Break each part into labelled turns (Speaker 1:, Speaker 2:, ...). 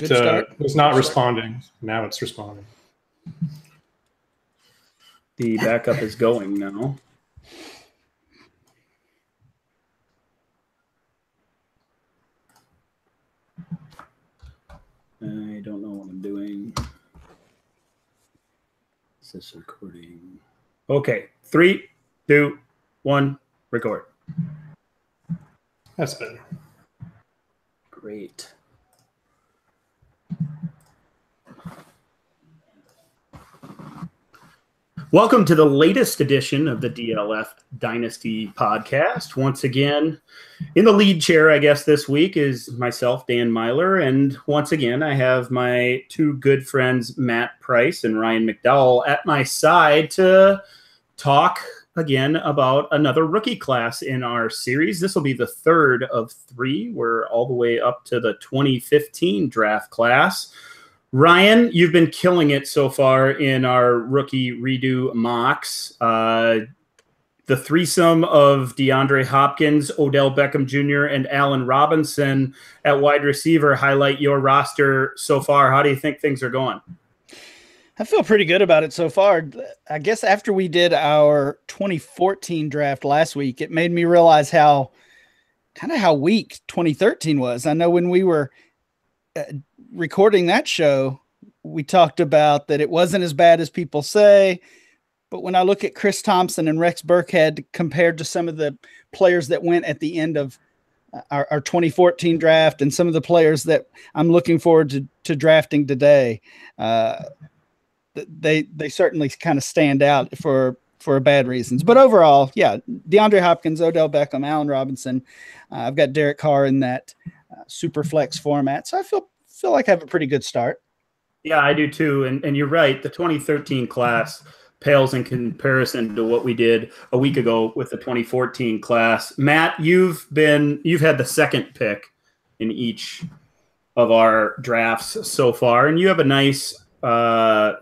Speaker 1: It was not responding. Now it's responding.
Speaker 2: The backup is going now. I don't know what I'm doing. Is this recording? Okay. 3, 2, 1, record.
Speaker 1: That's better.
Speaker 2: Great. Welcome to the latest edition of the DLF Dynasty podcast. Once again, in the lead chair, I guess, this week is myself, Dan Myler. And once again, I have my two good friends, Matt Price and Ryan McDowell, at my side to talk again about another rookie class in our series. This will be the third of 3. We're all the way up to the 2015 draft class. Ryan, you've been killing it so far in our rookie redo mocks. The threesome of DeAndre Hopkins, Odell Beckham Jr., and Allen Robinson at wide receiver highlight your roster so far. How do you think things are going?
Speaker 3: I feel pretty good about it so far. I guess after we did our 2014 draft last week, it made me realize how weak 2013 was. I know when we were recording that show, we talked about that it wasn't as bad as people say. But when I look at Chris Thompson and Rex Burkhead compared to some of the players that went at the end of our 2014 draft and some of the players that I'm looking forward to drafting today, they certainly kind of stand out for bad reasons. But overall, yeah, DeAndre Hopkins, Odell Beckham, Allen Robinson. I've got Derek Carr in that super flex format. So I feel like I have a pretty good start.
Speaker 2: Yeah, I do too. And you're right. The 2013 class pales in comparison to what we did a week ago with the 2014 class. Matt, you've had the second pick in each of our drafts so far, and you have a nice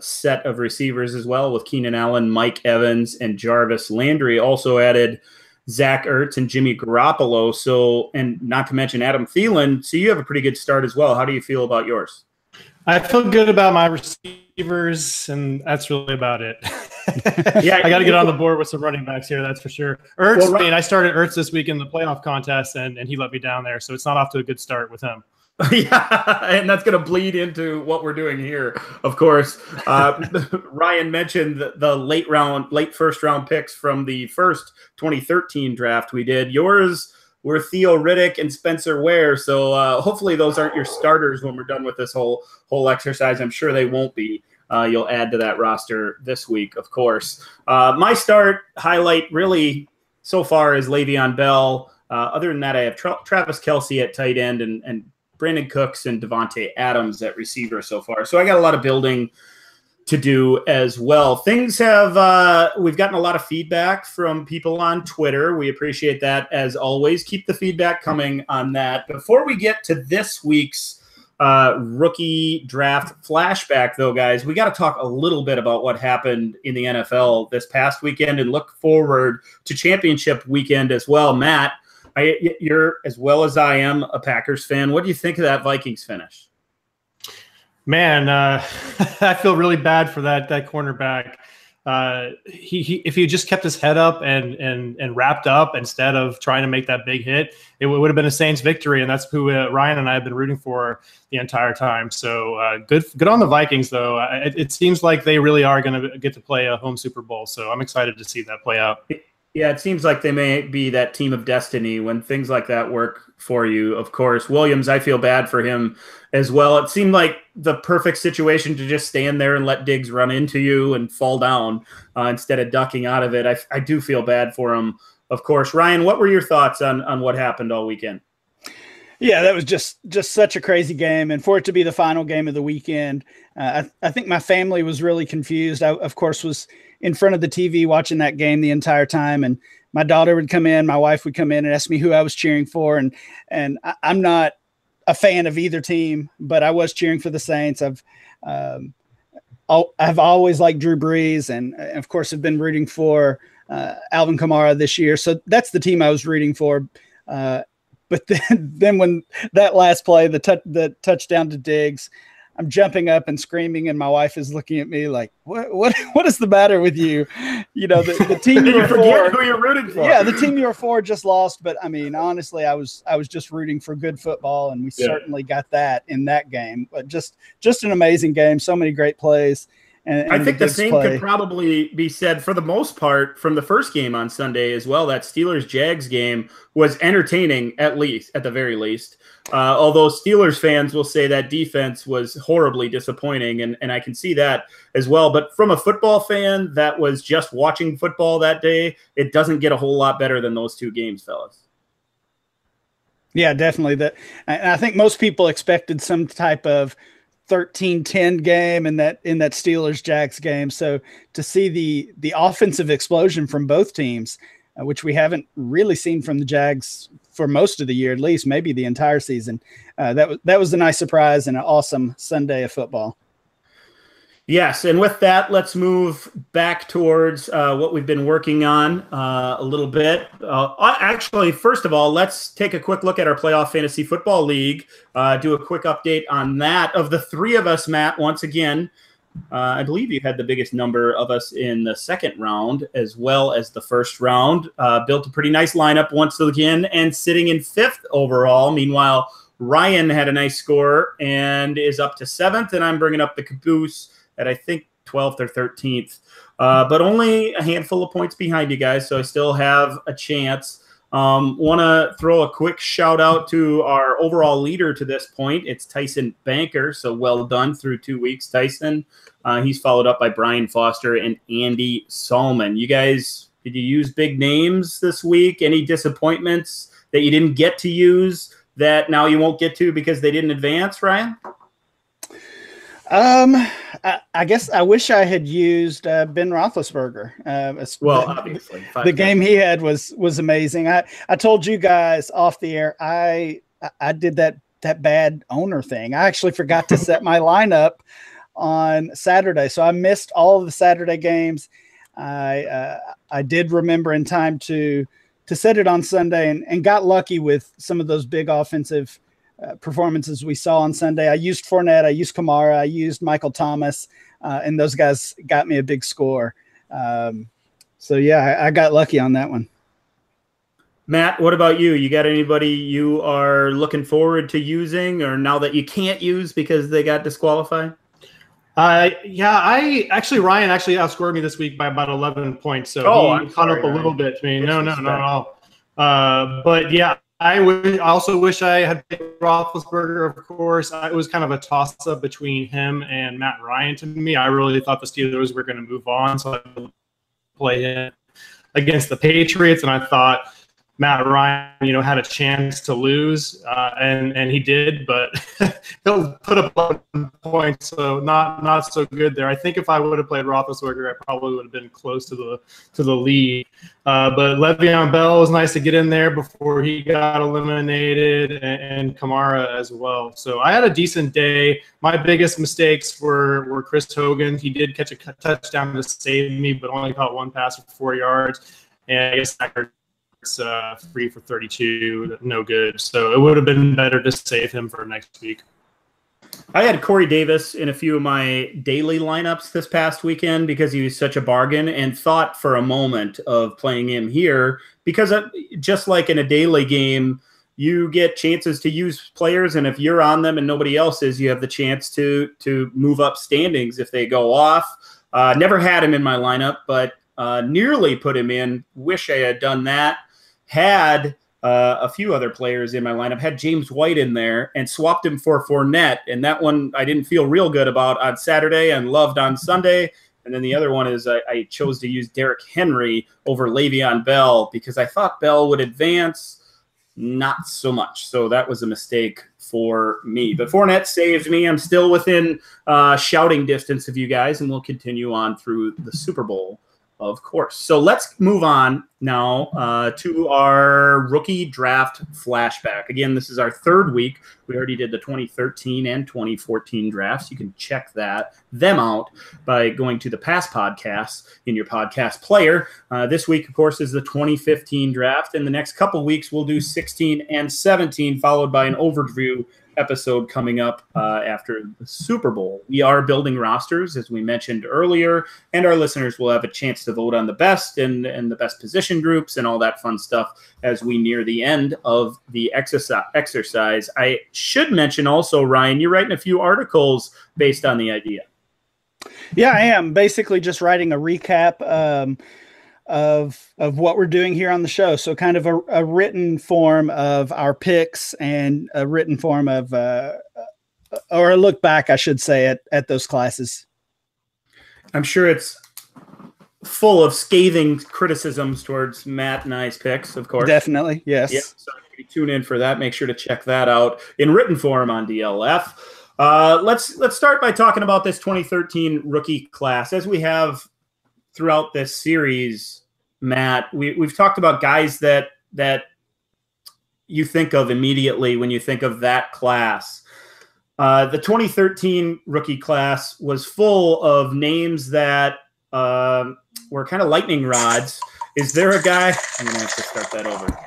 Speaker 2: set of receivers as well with Keenan Allen, Mike Evans, and Jarvis Landry. Also added Zach Ertz and Jimmy Garoppolo. So, and not to mention Adam Thielen. So you have a pretty good start as well. How do you feel about yours?
Speaker 1: I feel good about my receivers, and that's really about it.
Speaker 2: Yeah,
Speaker 1: I got to get on the board with some running backs here, that's for sure. Ertz, I started Ertz this week in the playoff contest, and he let me down there, so it's not off to a good start with him.
Speaker 2: Yeah, and that's going to bleed into what we're doing here, of course. Ryan mentioned the late first round picks from the first 2013 draft we did. Yours were Theo Riddick and Spencer Ware, so hopefully those aren't your starters when we're done with this whole exercise. I'm sure they won't be. You'll add to that roster this week, of course. My start highlight really so far is Le'Veon Bell. Other than that, I have Travis Kelce at tight end and Brandon Cooks and Devontae Adams at receiver so far. So I got a lot of building to do as well. Things have, we've gotten a lot of feedback from people on Twitter. We appreciate that as always. Keep the feedback coming on that. Before we get to this week's rookie draft flashback, though, guys, we got to talk a little bit about what happened in the NFL this past weekend and look forward to championship weekend as well. Matt, you're, as well as I am, a Packers fan. What do you think of that Vikings finish?
Speaker 1: Man, I feel really bad for that cornerback. If he just kept his head up and wrapped up instead of trying to make that big hit, it would have been a Saints victory, and that's who Ryan and I have been rooting for the entire time. So good on the Vikings, though. It seems like they really are going to get to play a home Super Bowl, so I'm excited to see that play out.
Speaker 2: Yeah, it seems like they may be that team of destiny when things like that work for you. Of course, Williams, I feel bad for him as well. It seemed like the perfect situation to just stand there and let Diggs run into you and fall down instead of ducking out of it. I do feel bad for him, of course. Ryan, what were your thoughts on what happened all weekend?
Speaker 3: Yeah, that was just such a crazy game. And for it to be the final game of the weekend, I think my family was really confused. I, of course, was in front of the TV watching that game the entire time. And my daughter would come in, my wife would come in and ask me who I was cheering for. And I'm not a fan of either team, but I was cheering for the Saints. I've always liked Drew Brees and of course have been rooting for Alvin Kamara this year. So that's the team I was rooting for. But then when that last play, the touchdown to Diggs, I'm jumping up and screaming, and my wife is looking at me like, what is the matter with you? You know, the team you were for,
Speaker 2: who you're rooting for.
Speaker 3: Yeah, the team you were for just lost. But I mean, honestly, I was just rooting for good football, and we certainly got that in that game. But just an amazing game, so many great plays. And
Speaker 2: I think the same could probably be said for the most part from the first game on Sunday as well. That Steelers-Jags game was entertaining, at the very least. Although Steelers fans will say that defense was horribly disappointing, and I can see that as well. But from a football fan that was just watching football that day, it doesn't get a whole lot better than those two games, fellas.
Speaker 3: Yeah, definitely. And I think most people expected some type of 13-10 game in that Steelers-Jags game. So to see the offensive explosion from both teams, which we haven't really seen from the Jags for most of the year, at least maybe the entire season, that was a nice surprise and an awesome Sunday of football.
Speaker 2: Yes, and with that, let's move back towards what we've been working on a little bit. Actually, first of all, let's take a quick look at our Playoff Fantasy Football League, do a quick update on that. Of the three of us, Matt, once again, I believe you had the biggest number of us in the second round as well as the first round. Built a pretty nice lineup once again and sitting in fifth overall. Meanwhile, Ryan had a nice score and is up to seventh, and I'm bringing up the caboose at I think 12th or 13th, but only a handful of points behind you guys, so I still have a chance. Want to throw a quick shout out to our overall leader to this point. It's Tyson Banker, so well done through 2 weeks, Tyson. He's followed up by Brian Foster and Andy Solomon. You guys, did you use big names this week? Any disappointments that you didn't get to use that now you won't get to because they didn't advance, Ryan?
Speaker 3: I guess I wish I had used Ben Roethlisberger.
Speaker 2: Obviously,
Speaker 3: the game he had was amazing. I told you guys off the air I did that bad owner thing. I actually forgot to set my lineup on Saturday, so I missed all of the Saturday games. I did remember in time to set it on Sunday and got lucky with some of those big offensive performances we saw on Sunday. I used Fournette, I used Kamara, I used Michael Thomas, and those guys got me a big score. So yeah, I got lucky on that one.
Speaker 2: Matt, what about you? You got anybody you are looking forward to using, or now that you can't use because they got disqualified?
Speaker 1: Ryan actually outscored me this week by about 11 points, so he caught up a little bit to me. No, not at all. But yeah, I also wish I had picked Roethlisberger, of course. It was kind of a toss-up between him and Matt Ryan to me. I really thought the Steelers were going to move on, so I play him against the Patriots, and I thought Matt Ryan, had a chance to lose, and he did, but he'll put up 11 points, so not so good there. I think if I would have played Roethlisberger, I probably would have been close to the lead. But Le'Veon Bell was nice to get in there before he got eliminated, and Kamara as well. So I had a decent day. My biggest mistakes were Chris Hogan. He did catch a touchdown to save me, but only caught one pass for 4 yards, and I guess I heard it's 3 for 32, no good. So it would have been better to save him for next week.
Speaker 2: I had Corey Davis in a few of my daily lineups this past weekend because he was such a bargain, and thought for a moment of playing him here because just like in a daily game, you get chances to use players, and if you're on them and nobody else is, you have the chance to move up standings if they go off. Never had him in my lineup, but nearly put him in. Wish I had done that. Had a few other players in my lineup, had James White in there and swapped him for Fournette. And that one I didn't feel real good about on Saturday and loved on Sunday. And then the other one is I chose to use Derrick Henry over Le'Veon Bell because I thought Bell would advance. Not so much. So that was a mistake for me. But Fournette saved me. I'm still within shouting distance of you guys, and we'll continue on through the Super Bowl of course. So let's move on now to our rookie draft flashback. Again, this is our third week. We already did the 2013 and 2014 drafts. You can check them out by going to the past podcasts in your podcast player. This week, of course, is the 2015 draft. In the next couple weeks, we'll do 16 and 17, followed by an overview episode coming up after the Super Bowl. We are building rosters, as we mentioned earlier, and our listeners will have a chance to vote on the best and the best position groups and all that fun stuff as we near the end of the exercise. I should mention also, Ryan, you're writing a few articles based on the idea.
Speaker 3: Yeah, I am basically just writing a recap of what we're doing here on the show. So kind of a written form of our picks and a written form of, or a look back, I should say, at those classes.
Speaker 2: I'm sure it's full of scathing criticisms towards Matt and I's picks, of course.
Speaker 3: Definitely, yes.
Speaker 2: Yep. So if you tune in for that, make sure to check that out in written form on DLF. Let's start by talking about this 2013 rookie class. As we have throughout this series, Matt, we've talked about guys that you think of immediately when you think of that class. The 2013 rookie class was full of names that were kind of lightning rods. Is there a guy? I'm going to have to start that over.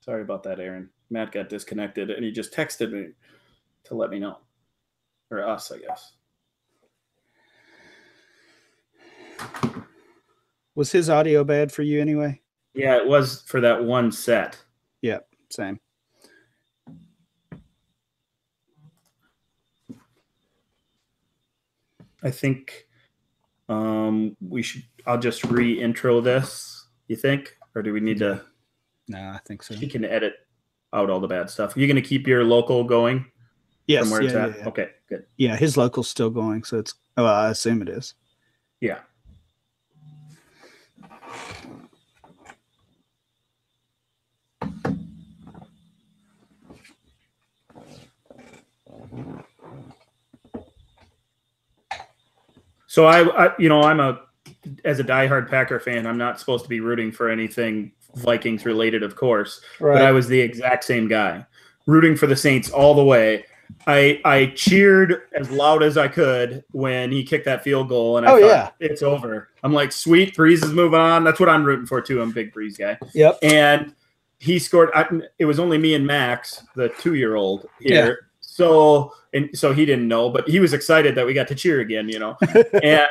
Speaker 2: Sorry about that, Aaron. Matt got disconnected, and he just texted me to let me know. Or us, I guess.
Speaker 3: Was his audio bad for you anyway?
Speaker 2: Yeah, it was for that one set.
Speaker 3: Yeah, same.
Speaker 2: I think we should. I'll just re-intro this. You think, or do we need to?
Speaker 3: No, I think so.
Speaker 2: He can edit out all the bad stuff. Are you going to keep your local going?
Speaker 3: Yes.
Speaker 2: From where it's at?
Speaker 3: Yeah.
Speaker 2: Okay, good.
Speaker 3: Yeah, his local's still going, so it's. Oh, I assume it is.
Speaker 2: Yeah. So as a diehard Packer fan, I'm not supposed to be rooting for anything Vikings related, of course,
Speaker 3: right.
Speaker 2: But I was the exact same guy, rooting for the Saints all the way. I cheered as loud as I could when he kicked that field goal, and I thought, it's over. I'm like, sweet, Breeze is moving on. That's what I'm rooting for too. I'm a big Breeze guy.
Speaker 3: Yep.
Speaker 2: And he scored. It was only me and Max, the 2-year-old here. Yeah. So he didn't know, but he was excited that we got to cheer again, and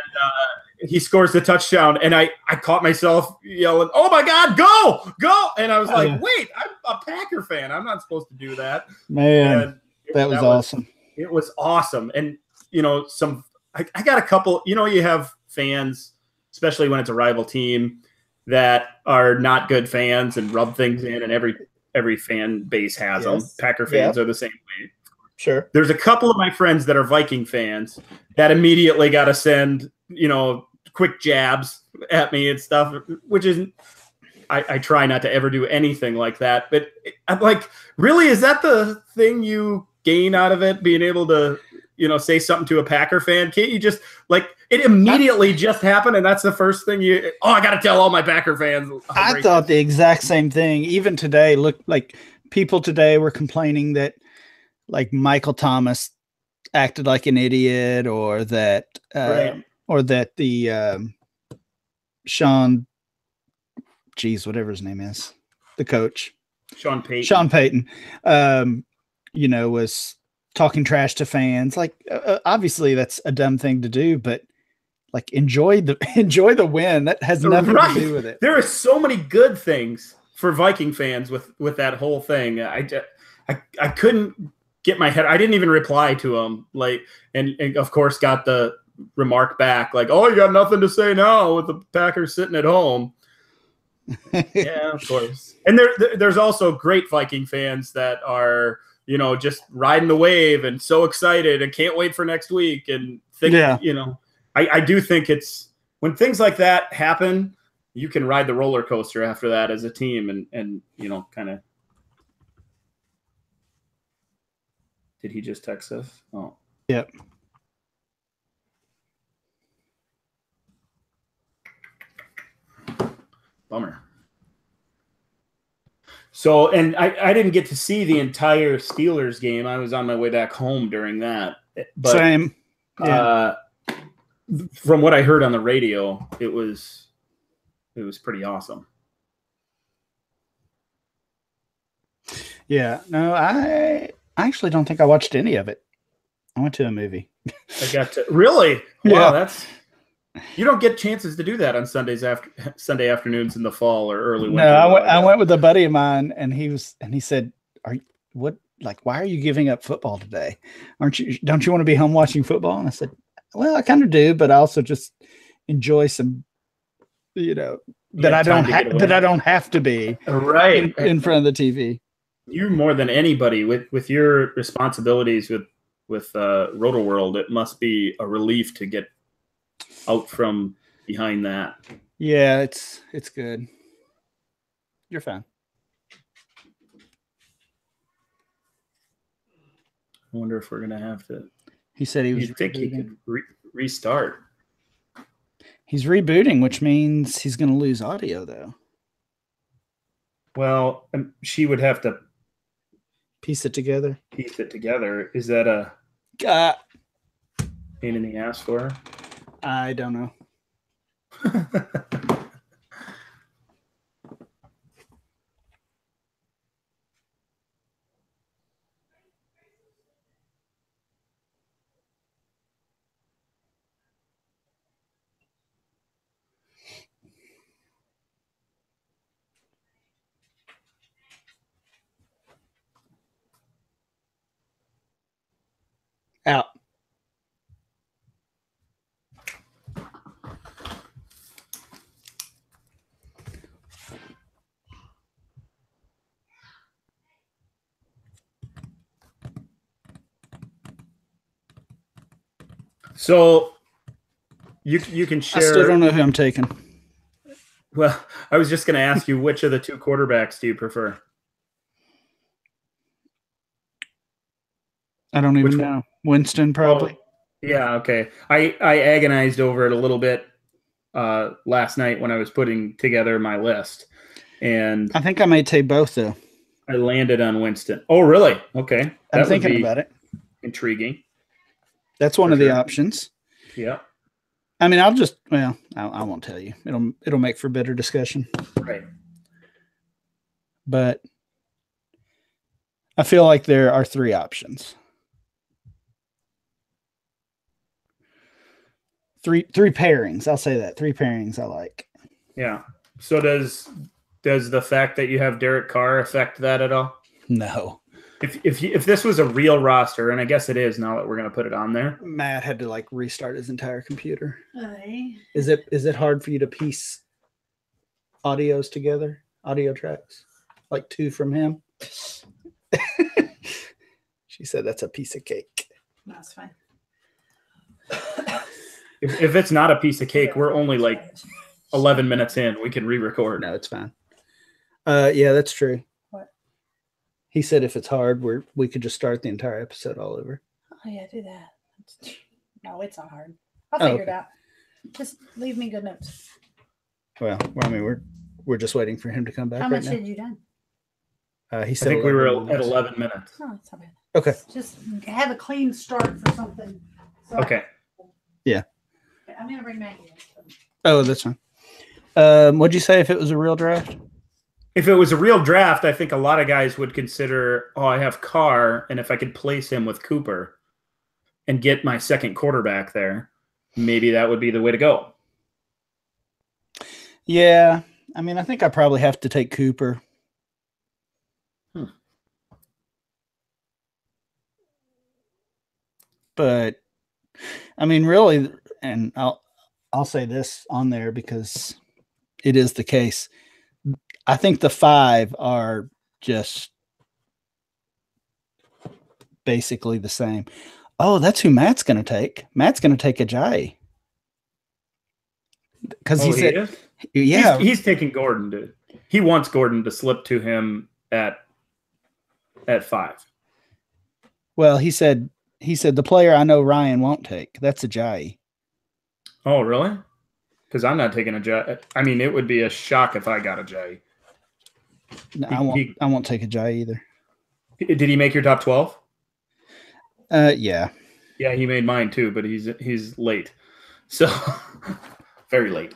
Speaker 2: he scores the touchdown, and I caught myself yelling, "Oh my God, go!" And I was like, "Wait, I'm a Packer fan. I'm not supposed to do that."
Speaker 3: Man, that was awesome.
Speaker 2: It was awesome, and I got a couple. You have fans, especially when it's a rival team, that are not good fans and rub things in, and every fan base has them. Packer fans are the same way.
Speaker 3: Sure.
Speaker 2: There's a couple of my friends that are Viking fans that immediately got to send, quick jabs at me and stuff, which isn't, I try not to ever do anything like that. But I'm like, really, is that the thing you gain out of it? Being able to, say something to a Packer fan? Can't you just it immediately just happened? And that's the first thing I got to tell all my Packer fans.
Speaker 3: I thought the exact same thing. Even today, look, like people today were complaining that Michael Thomas acted like an idiot, or that, the Sean, whatever his name is, the coach, Sean Payton, was talking trash to fans. Obviously that's a dumb thing to do, but enjoy the win. That has nothing to do with it.
Speaker 2: There are so many good things for Viking fans with that whole thing. I couldn't get my head. I didn't even reply to him. And of course got the remark back "Oh, you got nothing to say now with the Packers sitting at home." Yeah, of course. And there's also great Viking fans that are, just riding the wave and so excited and can't wait for next week and think, I do think it's when things like that happen, you can ride the roller coaster after that as a team and kind of. Did he just text us? Oh.
Speaker 3: Yep.
Speaker 2: Bummer. So, and I didn't get to see the entire Steelers game. I was on my way back home during that. But,
Speaker 3: Same. Yeah.
Speaker 2: From what I heard on the radio, it was pretty awesome.
Speaker 3: Yeah. No, I actually don't think I watched any of it. I went to a movie.
Speaker 2: I got to really.
Speaker 3: Yeah.
Speaker 2: Wow, you don't get chances to do that on Sunday afternoons in the fall or early winter.
Speaker 3: No, I went with a buddy of mine, and he said, why are you giving up football today? Don't you want to be home watching football?" And I said, "Well, I kind of do, but I also just enjoy some, that I don't have to be
Speaker 2: right
Speaker 3: in front of the TV."
Speaker 2: You more than anybody with your responsibilities with Roto World, it must be a relief to get out from behind that.
Speaker 3: Yeah, it's good. You're fine.
Speaker 2: I wonder if we're gonna have to.
Speaker 3: He said he was.
Speaker 2: You think he could restart?
Speaker 3: He's rebooting, which means he's going to lose audio, though.
Speaker 2: Well, she would have to
Speaker 3: piece it together.
Speaker 2: Is that a pain in the ass for her?
Speaker 3: I don't know. Out.
Speaker 2: So you can share.
Speaker 3: I still don't know who I'm taking.
Speaker 2: Well, I was just going to ask you, which of the two quarterbacks do you prefer?
Speaker 3: I don't even know. Winston, probably.
Speaker 2: Oh, yeah, okay. I agonized over it a little bit last night when I was putting together my list. And
Speaker 3: I think I may take both, though.
Speaker 2: I landed on Winston. Oh, really? Okay.
Speaker 3: I'm thinking about it.
Speaker 2: Intriguing.
Speaker 3: That's one of the options.
Speaker 2: Yeah.
Speaker 3: I mean, I won't tell you. It'll make for better discussion.
Speaker 2: Right.
Speaker 3: But I feel like there are three options. Three pairings. I'll say that. Three pairings I like.
Speaker 2: Yeah. So does the fact that you have Derek Carr affect that at all?
Speaker 3: No.
Speaker 2: If this was a real roster, and I guess it is now that we're going to put it on there.
Speaker 3: Matt had to restart his entire computer.
Speaker 4: Hi.
Speaker 3: Is it hard for you to piece audio tracks? Like two from him? She said that's a piece of cake.
Speaker 4: That's fine.
Speaker 2: If it's not a piece of cake, we're only 11 minutes in. We can re-record.
Speaker 3: No, it's fine. Yeah, that's true.
Speaker 4: What?
Speaker 3: He said if it's hard, we could just start the entire episode all over.
Speaker 4: Oh yeah, do that. No, it's not hard. I'll figure it out. Just leave me good notes.
Speaker 3: Well, I mean, we're just waiting for him to come back.
Speaker 4: How much
Speaker 3: now.
Speaker 4: had you done?
Speaker 3: He said
Speaker 2: I think we were
Speaker 3: minutes.
Speaker 2: at 11 minutes.
Speaker 4: Oh, it's not bad.
Speaker 3: Okay.
Speaker 4: Just have a clean start for something. So
Speaker 2: Okay.
Speaker 3: Yeah.
Speaker 4: I'm gonna bring Maggie in. So.
Speaker 3: Oh, that's fine. What'd you say if it was a real draft?
Speaker 2: If it was a real draft, I think a lot of guys would consider, I have Carr, and if I could place him with Cooper and get my second quarterback there, maybe that would be the way to go.
Speaker 3: Yeah. I mean, I think I probably have to take Cooper. But I mean, really, and I'll say this on there because it is the case. I think the five are just basically the same. Oh, that's who Matt's going to take. Matt's going to take Ajayi. Because he said, yeah,
Speaker 2: he's taking Gordon. Dude. He wants Gordon to slip to him at 5.
Speaker 3: Well, he said the player I know Ryan won't take. That's Ajayi.
Speaker 2: Oh, really? Because I'm not taking a J. I mean, it would be a shock if I got a J.
Speaker 3: No, I won't take a J either.
Speaker 2: Did he make your top 12?
Speaker 3: Yeah.
Speaker 2: Yeah, he made mine too, but he's late. So very late.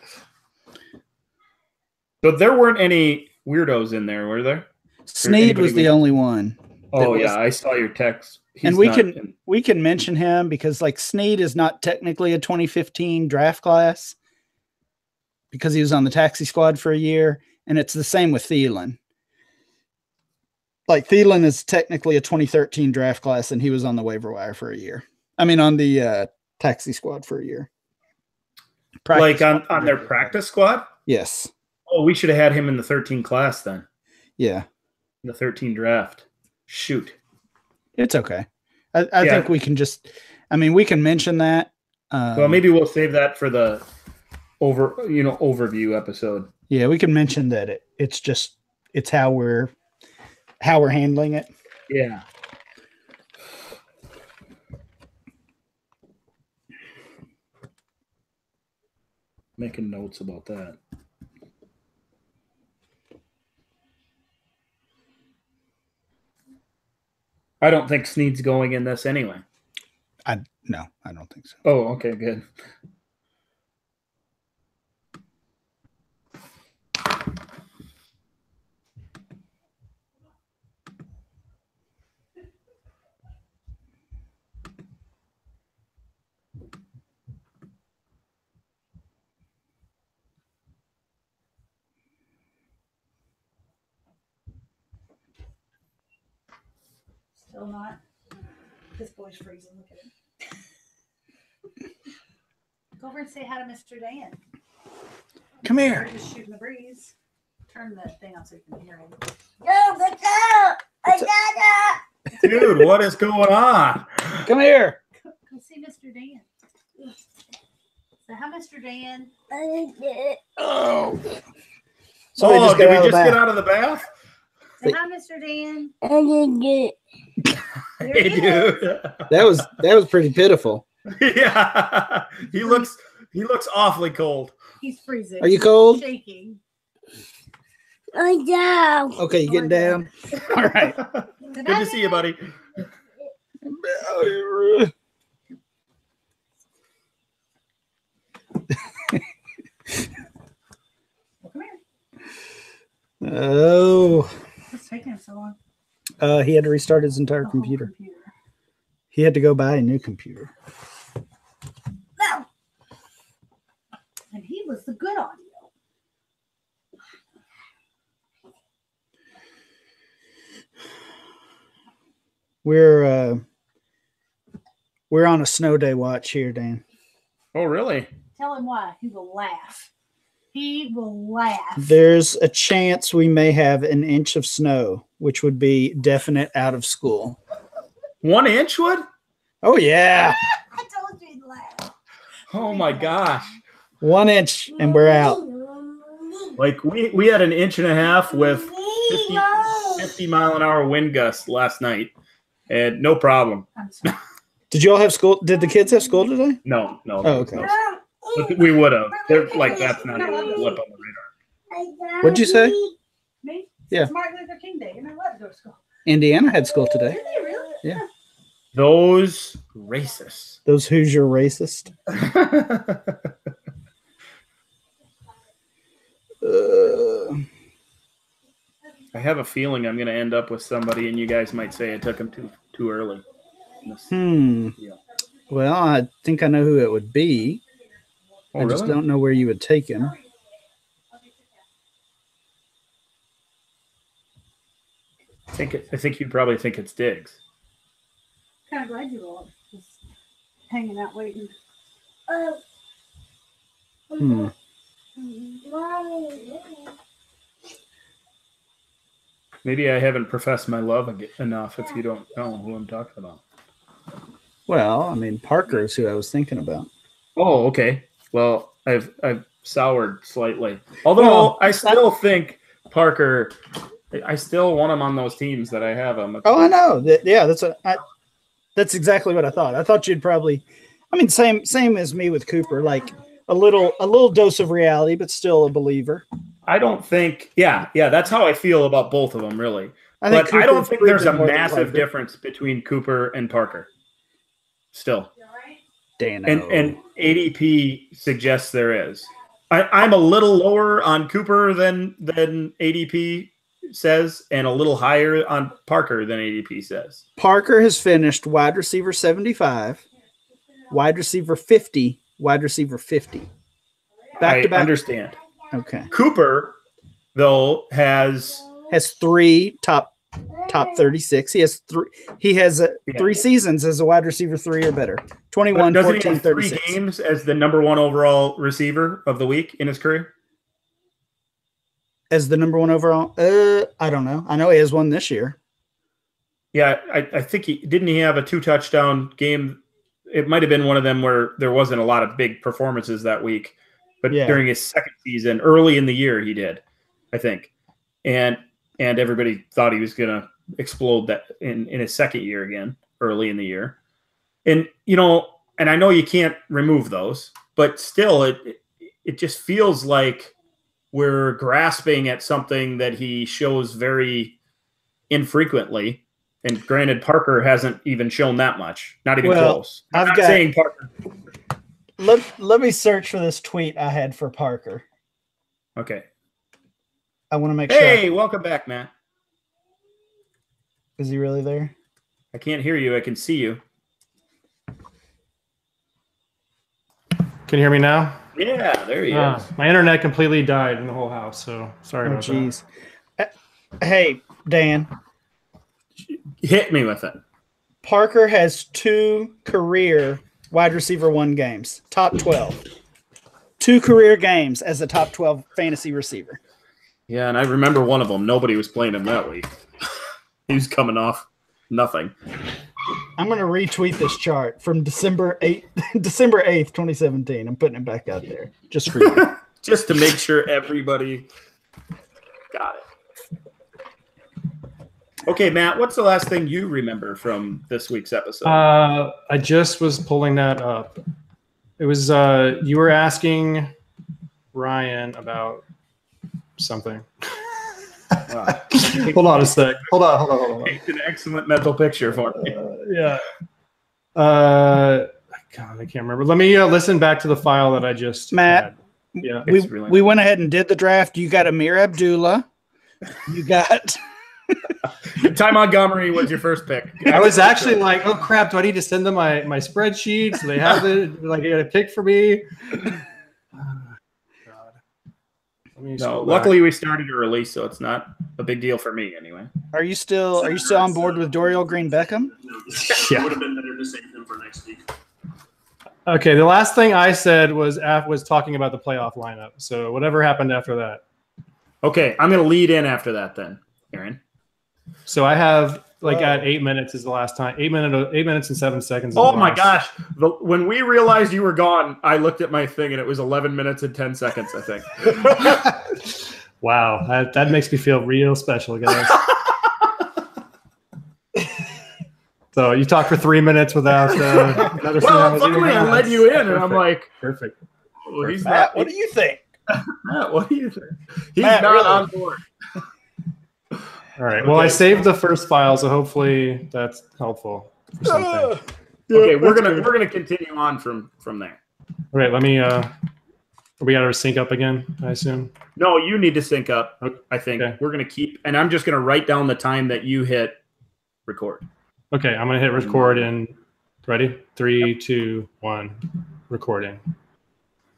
Speaker 2: So there weren't any weirdos in there, were there?
Speaker 3: Snead was the only one.
Speaker 2: Oh yeah, I saw your text.
Speaker 3: And we can mention him because like Snead is not technically a 2015 draft class because he was on the taxi squad for a year, and it's the same with Thielen. Like Thielen is technically a 2013 draft class, and he was on the waiver wire for a year. I mean, on the taxi squad for a year.
Speaker 2: Like on their practice squad?
Speaker 3: Yes.
Speaker 2: Oh, we should have had him in the 13 class then.
Speaker 3: Yeah.
Speaker 2: The 13 draft. Shoot.
Speaker 3: It's okay. I think we can we can mention that.
Speaker 2: Well, maybe we'll save that for the overview episode.
Speaker 3: Yeah, we can mention that it's how we're handling it.
Speaker 2: Yeah. Making notes about that. I don't think Snead's going in this anyway.
Speaker 3: No, I don't think so.
Speaker 2: Oh, okay, good.
Speaker 4: Still not. This boy's freezing. Look at him. Go over and say hi to Mr. Dan.
Speaker 3: Come here.
Speaker 4: We're just shooting the breeze. Turn the thing on so you can hear him.
Speaker 2: Dude, what is going on?
Speaker 3: Come here.
Speaker 4: Go see Mr. Dan. Say hi, Mr. Dan.
Speaker 3: Oh.
Speaker 2: So did we just get out of the bath?
Speaker 4: Say hi, Mr. Dan.
Speaker 2: Hey, dude.
Speaker 3: That was pretty pitiful.
Speaker 2: Yeah. He looks awfully cold.
Speaker 4: He's freezing.
Speaker 3: Are you cold?
Speaker 4: He's shaking.
Speaker 3: Okay, you getting down? All right.
Speaker 2: Good to see you, buddy.
Speaker 4: Come here.
Speaker 3: Oh.
Speaker 4: What's taking him so long?
Speaker 3: He had to restart his entire computer. He had to go buy a new computer.
Speaker 4: No. And he was the good audio.
Speaker 3: We're on a snow day watch here, Dan.
Speaker 2: Oh, really?
Speaker 4: Tell him why. He will laugh. He will laugh.
Speaker 3: There's a chance we may have an inch of snow, which would be definite out of school.
Speaker 2: 1 inch would?
Speaker 3: Oh, yeah.
Speaker 4: I told you he'd laugh.
Speaker 2: Oh, my gosh.
Speaker 3: 1 inch and we're out.
Speaker 2: Like we had an inch and a half with 50 mile an hour wind gusts last night, and no problem.
Speaker 4: I'm sorry.
Speaker 3: Did you all have school? Did the kids have school today?
Speaker 2: No.
Speaker 3: Oh, okay.
Speaker 2: No. We would have. They're like, that's not even a blip on the radar.
Speaker 3: What'd you say?
Speaker 4: Me?
Speaker 3: Yeah.
Speaker 4: It's Martin Luther King Day. You're not allowed to go to school.
Speaker 3: Indiana had school today.
Speaker 4: Did they really?
Speaker 3: Yeah.
Speaker 2: Those racists.
Speaker 3: Those Hoosier racist.
Speaker 2: I have a feeling I'm going to end up with somebody, and you guys might say I took him too early. Yeah.
Speaker 3: Well, I think I know who it would be.
Speaker 2: Oh,
Speaker 3: I just
Speaker 2: really?
Speaker 3: don't know where you would take him.
Speaker 2: I think you probably think it's Diggs.
Speaker 4: Kind of glad you all just hanging out waiting.
Speaker 2: Maybe I haven't professed my love enough if you don't know who I'm talking about.
Speaker 3: Well, I mean, Parker is who I was thinking about.
Speaker 2: Oh, okay. Well, I've soured slightly. Although I still think Parker, I still want him on those teams that I have him.
Speaker 3: Oh, I know. That's exactly what I thought. I thought you'd probably, I mean, same as me with Cooper. Like, a little dose of reality, but still a believer.
Speaker 2: I don't think. Yeah, that's how I feel about both of them, really.
Speaker 3: I think
Speaker 2: But I don't think there's a
Speaker 3: more than
Speaker 2: massive
Speaker 3: Parker.
Speaker 2: difference between Cooper and Parker. Still.
Speaker 3: Dano.
Speaker 2: And ADP suggests there is. I'm a little lower on Cooper than ADP says, and a little higher on Parker than ADP says.
Speaker 3: Parker has finished wide receiver 75, wide receiver 50, wide receiver 50. Back to back.
Speaker 2: I understand.
Speaker 3: Okay.
Speaker 2: Cooper, though, has
Speaker 3: 3 top 36. He has three seasons as a wide receiver 3 or better. 21,
Speaker 2: doesn't
Speaker 3: 14,
Speaker 2: he have
Speaker 3: 36.
Speaker 2: 3 games as the number 1 overall receiver of the week in his career?
Speaker 3: As the number 1 overall? I don't know. I know he has one this year.
Speaker 2: Yeah, I think he have a 2 touchdown game. It might have been one of them where there wasn't a lot of big performances that week, but during his second season, early in the year, he did, I think, and everybody thought he was going to explode that in his second year again, early in the year, and and I know you can't remove those, but still, it just feels like we're grasping at something that he shows very infrequently. And granted, Parker hasn't even shown that much. Not even close. I'm not saying Parker.
Speaker 3: Let me search for this tweet I had for Parker.
Speaker 2: Okay.
Speaker 3: I want to make sure.
Speaker 2: Hey, welcome back, Matt.
Speaker 3: Is he really there?
Speaker 2: I can't hear you. I can see you.
Speaker 1: Can you hear me now?
Speaker 2: Yeah, there he is.
Speaker 1: My internet completely died in the whole house, so sorry about
Speaker 3: that. Hey, Dan.
Speaker 2: Hit me with it.
Speaker 3: Parker has 2 career wide receiver 1 games, top 12. 2 career games as a top 12 fantasy receiver.
Speaker 2: Yeah, and I remember one of them. Nobody was playing him that week. He was coming off nothing.
Speaker 3: I'm going to retweet this chart from December 8th, 2017. I'm putting it back out there just for you.
Speaker 2: Just to make sure everybody got it. Okay, Matt, what's the last thing you remember from this week's episode?
Speaker 1: I just was pulling that up. It was you were asking Ryan about something. Hold on a sec. Hold on.
Speaker 2: It's an excellent mental picture for me.
Speaker 1: Yeah. God, I can't remember. Let me listen back to the file that I just
Speaker 3: Matt.
Speaker 1: had. Yeah,
Speaker 3: we went ahead and did the draft. You got Amir Abdullah. You got
Speaker 2: Ty Montgomery was your first pick.
Speaker 1: I was actually like, oh crap, do I need to send them my spreadsheet so they have it? Like, they got a pick for me.
Speaker 2: No, luckily we started early, so it's not a big deal for me anyway.
Speaker 3: Are you still on board with Dorial Green Beckham?
Speaker 1: Yeah. Would have been better to save him for next week. Okay, the last thing I said was talking about the playoff lineup. So whatever happened after that.
Speaker 2: Okay, I'm going to lead in after that then, Aaron.
Speaker 1: So I have at 8 minutes is the last time. 8 minutes and 7 seconds.
Speaker 2: Oh my gosh! When we realized you were gone, I looked at my thing and it was 11 minutes and 10 seconds. I think.
Speaker 1: Wow, that makes me feel real special, guys. So you talked for 3 minutes without.
Speaker 2: Well, luckily I led you in, and I'm like,
Speaker 1: perfect.
Speaker 2: Well, he's
Speaker 3: Matt,
Speaker 2: not.
Speaker 3: what do you think?
Speaker 2: Matt, what do you think? He's
Speaker 3: Matt,
Speaker 2: not
Speaker 3: really?
Speaker 2: on board.
Speaker 1: All right. Well, I saved the first file, so hopefully that's helpful for something.
Speaker 2: Okay, we're gonna continue on from there.
Speaker 1: All right. Let me. We got to sync up again, I assume.
Speaker 2: No, you need to sync up.
Speaker 1: Okay.
Speaker 2: I think
Speaker 1: Okay.
Speaker 2: we're gonna keep, and I'm just gonna write down the time that you hit record.
Speaker 1: Okay, I'm gonna hit record in. Ready? 3, 2, 1. Recording.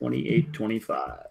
Speaker 2: 28:25.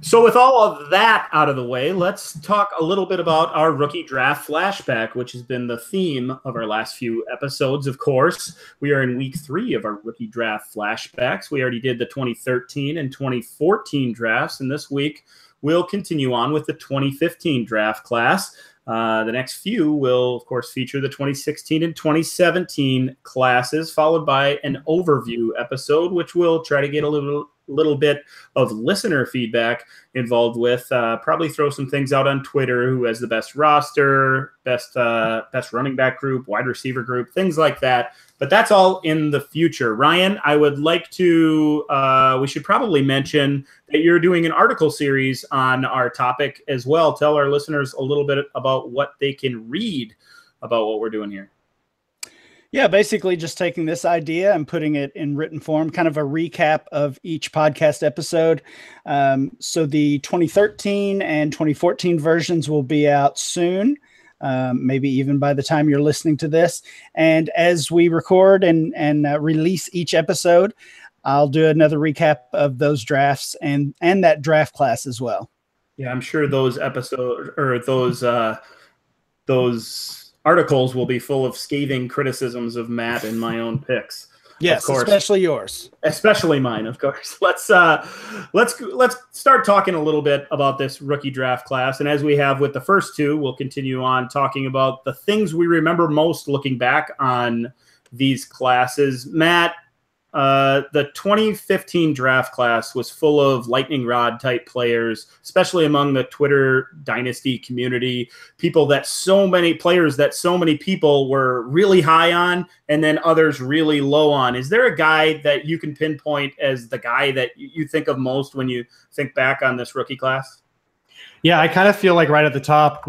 Speaker 2: So with all of that out of the way, let's talk a little bit about our rookie draft flashback, which has been the theme of our last few episodes, of course. We are in week 3 of our rookie draft flashbacks. We already did the 2013 and 2014 drafts, and this week we'll continue on with the 2015 draft class. The next few will, of course, feature the 2016 and 2017 classes, followed by an overview episode, which will try to get a little little bit of listener feedback involved with. Probably throw some things out on Twitter. Who has the best roster, best running back group, wide receiver group, things like that. But that's all in the future. Ryan, I would like to. We should probably mention that you're doing an article series on our topic as well. Tell our listeners a little bit about what they can read about what we're doing here.
Speaker 3: Yeah, basically just taking this idea and putting it in written form, kind of a recap of each podcast episode. So the 2013 and 2014 versions will be out soon, maybe even by the time you're listening to this. And as we record and release each episode, I'll do another recap of those drafts and that draft class as well.
Speaker 2: Yeah, I'm sure those episodes or those articles will be full of scathing criticisms of Matt and my own picks.
Speaker 3: Yes, of course. Especially yours.
Speaker 2: Especially mine, of course. Let's start talking a little bit about this rookie draft class. And as we have with the first two, we'll continue on talking about the things we remember most looking back on these classes. Matt, the 2015 draft class was full of lightning rod type players, especially among the Twitter dynasty community, so many people were really high on and then others really low on. Is there a guy that you can pinpoint as the guy that you think of most when you think back on this rookie class?
Speaker 1: Yeah, I kind of feel like right at the top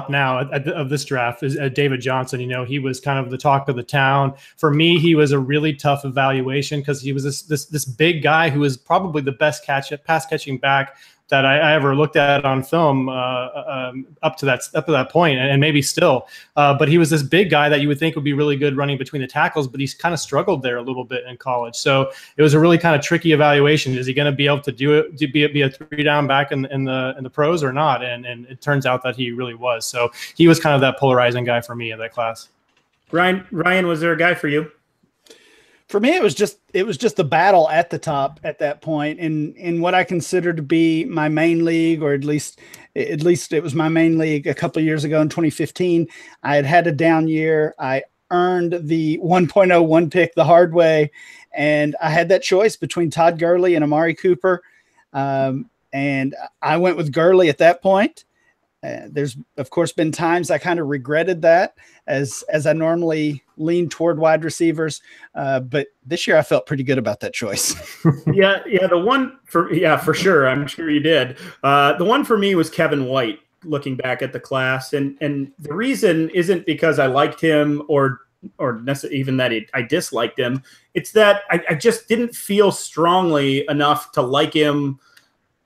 Speaker 1: now of this draft is David Johnson. You know, he was kind of the talk of the town. For me, he was a really tough evaluation because he was this big guy who was probably the best pass catching back that I ever looked at on film up to that point, and maybe still. But he was this big guy that you would think would be really good running between the tackles, but he's kind of struggled there a little bit in college. So it was a really kind of tricky evaluation. Is he going to be able to do it, to be a 3-down back in the pros or not? And it turns out that he really was. So he was kind of that polarizing guy for me in that class.
Speaker 2: Ryan, was there a guy for you?
Speaker 3: For me, it was just the battle at the top at that point in what I consider to be my main league, or at least it was my main league a couple of years ago in 2015. I had a down year. I earned the 1.01 pick the hard way, and I had that choice between Todd Gurley and Amari Cooper, and I went with Gurley at that point. There's, of course, been times I kind of regretted that as I normally lean toward wide receivers. But this year I felt pretty good about that choice.
Speaker 2: Yeah. For sure. I'm sure you did. The one for me was Kevin White, looking back at the class. And the reason isn't because I liked him or necessarily even that I disliked him. It's that I just didn't feel strongly enough to like him,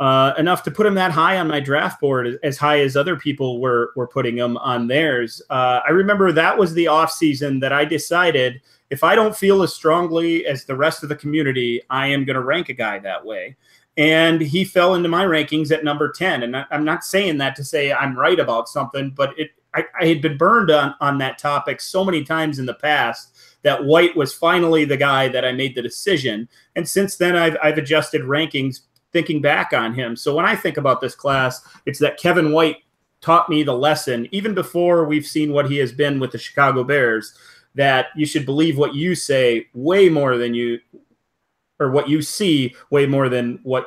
Speaker 2: enough to put him that high on my draft board, as high as other people were putting him on theirs. I remember that was the offseason that I decided if I don't feel as strongly as the rest of the community, I am going to rank a guy that way. And he fell into my rankings at number 10. And I'm not saying that to say I'm right about something, but I had been burned on that topic so many times in the past that White was finally the guy that I made the decision. And since then, I've adjusted rankings thinking back on him. So when I think about this class, it's that Kevin White taught me the lesson, even before we've seen what he has been with the Chicago Bears, that you should believe what you say way more than what you see way more than what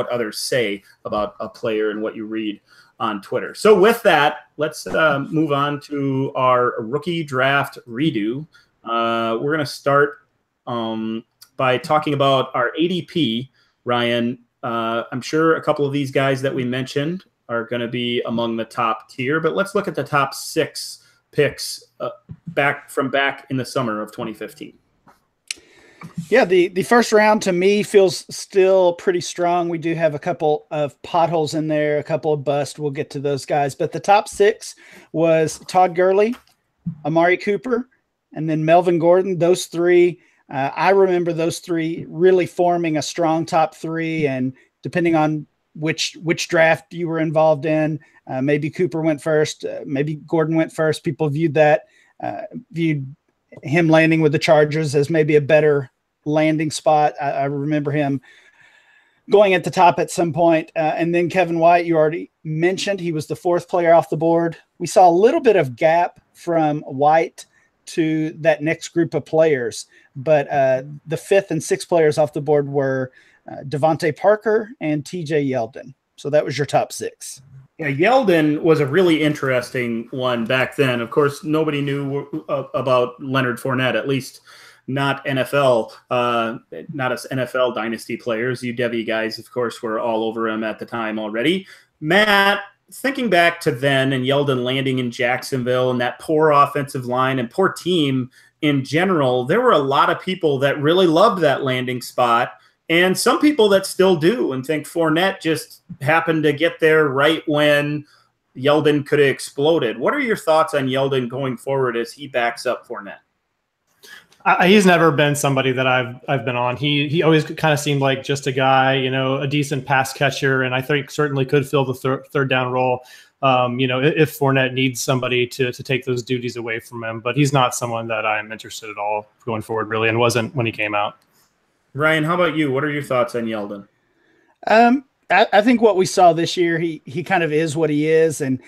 Speaker 2: others say about a player and what you read on Twitter. So with that, let's move on to our rookie draft redo. We're going to start by talking about our ADP. Ryan, I'm sure a couple of these guys that we mentioned are going to be among the top tier, but let's look at the top 6 picks back in the summer of 2015.
Speaker 3: Yeah, the first round to me feels still pretty strong. We do have a couple of potholes in there, a couple of busts. We'll get to those guys. But the top 6 was Todd Gurley, Amari Cooper, and then Melvin Gordon. Those 3, I remember those 3 really forming a strong top 3. And depending on which draft you were involved in, maybe Cooper went first, maybe Gordon went first. People viewed him landing with the Chargers as maybe a better landing spot. I remember him going at the top at some point. And then Kevin White, you already mentioned, he was the 4th player off the board. We saw a little bit of gap from White to that next group of players. But the 5th and 6th players off the board were Devontae Parker and TJ Yeldon. So that was your top 6.
Speaker 2: Yeah, Yeldon was a really interesting one back then. Of course, nobody knew about Leonard Fournette, at least not NFL, not as NFL dynasty players. You Devy guys, of course, were all over him at the time already. Matt, thinking back to then and Yeldon landing in Jacksonville and that poor offensive line and poor team in general, there were a lot of people that really loved that landing spot. And some people that still do and think Fournette just happened to get there right when Yeldon could have exploded. What are your thoughts on Yeldon going forward as he backs up Fournette?
Speaker 1: He's never been somebody that I've been on. He always kind of seemed like just a guy, a decent pass catcher, and I think certainly could fill the third down role. If Fournette needs somebody to take those duties away from him, but he's not someone that I'm interested at all going forward, really, and wasn't when he came out.
Speaker 2: Ryan, how about you? What are your thoughts on Yeldon?
Speaker 3: I think what we saw this year, he kind of is what he is. And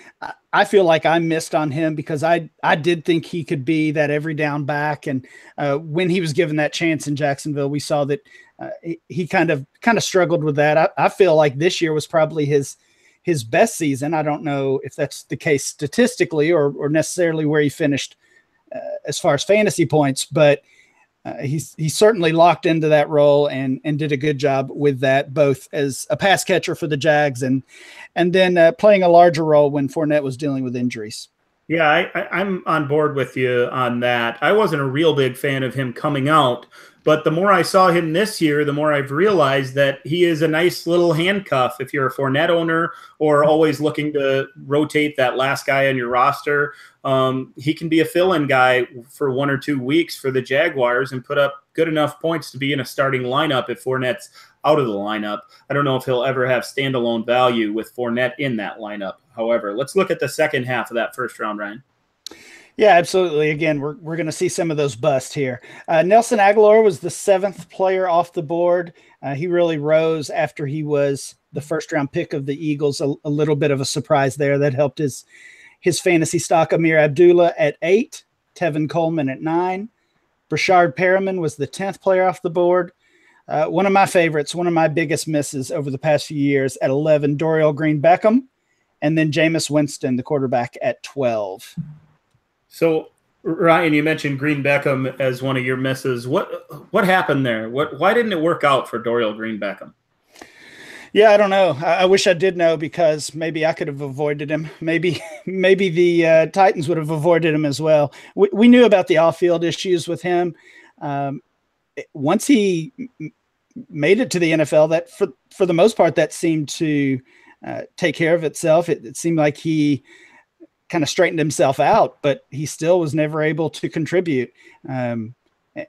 Speaker 3: I feel like I missed on him because I did think he could be that every down back. And when he was given that chance in Jacksonville, we saw that he kind of struggled with that. I feel like this year was probably his best season. I don't know if that's the case statistically or necessarily where he finished as far as fantasy points, but he certainly locked into that role and did a good job with that, both as a pass catcher for the Jags and then playing a larger role when Fournette was dealing with injuries.
Speaker 2: Yeah, I'm on board with you on that. I wasn't a real big fan of him coming out, but the more I saw him this year, the more I've realized that he is a nice little handcuff if you're a Fournette owner or always looking to rotate that last guy on your roster. He can be a fill-in guy for 1 or 2 weeks for the Jaguars and put up good enough points to be in a starting lineup if Fournette's out of the lineup. I don't know if he'll ever have standalone value with Fournette in that lineup. However, let's look at the second half of that first round, Ryan.
Speaker 3: Yeah, absolutely. Again, we're going to see some of those busts here. Nelson Aguilar was the 7th player off the board. He really rose after he was the first-round pick of the Eagles. A little bit of a surprise there that helped his fantasy stock. Amir Abdullah at 8, Tevin Coleman at 9. Brashard Perriman was the 10th player off the board. One of my favorites, one of my biggest misses over the past few years at 11, Dorial Green-Beckham, and then Jameis Winston, the quarterback, at 12.
Speaker 2: So, Ryan, you mentioned Green-Beckham as one of your misses. What happened there? Why didn't it work out for Dorial Green-Beckham?
Speaker 3: Yeah, I don't know. I wish I did know because maybe I could have avoided him. Maybe the Titans would have avoided him as well. We knew about the off-field issues with him. Once he made it to the NFL, that for the most part, that seemed to take care of itself. It seemed like he kind of straightened himself out, but he still was never able to contribute. And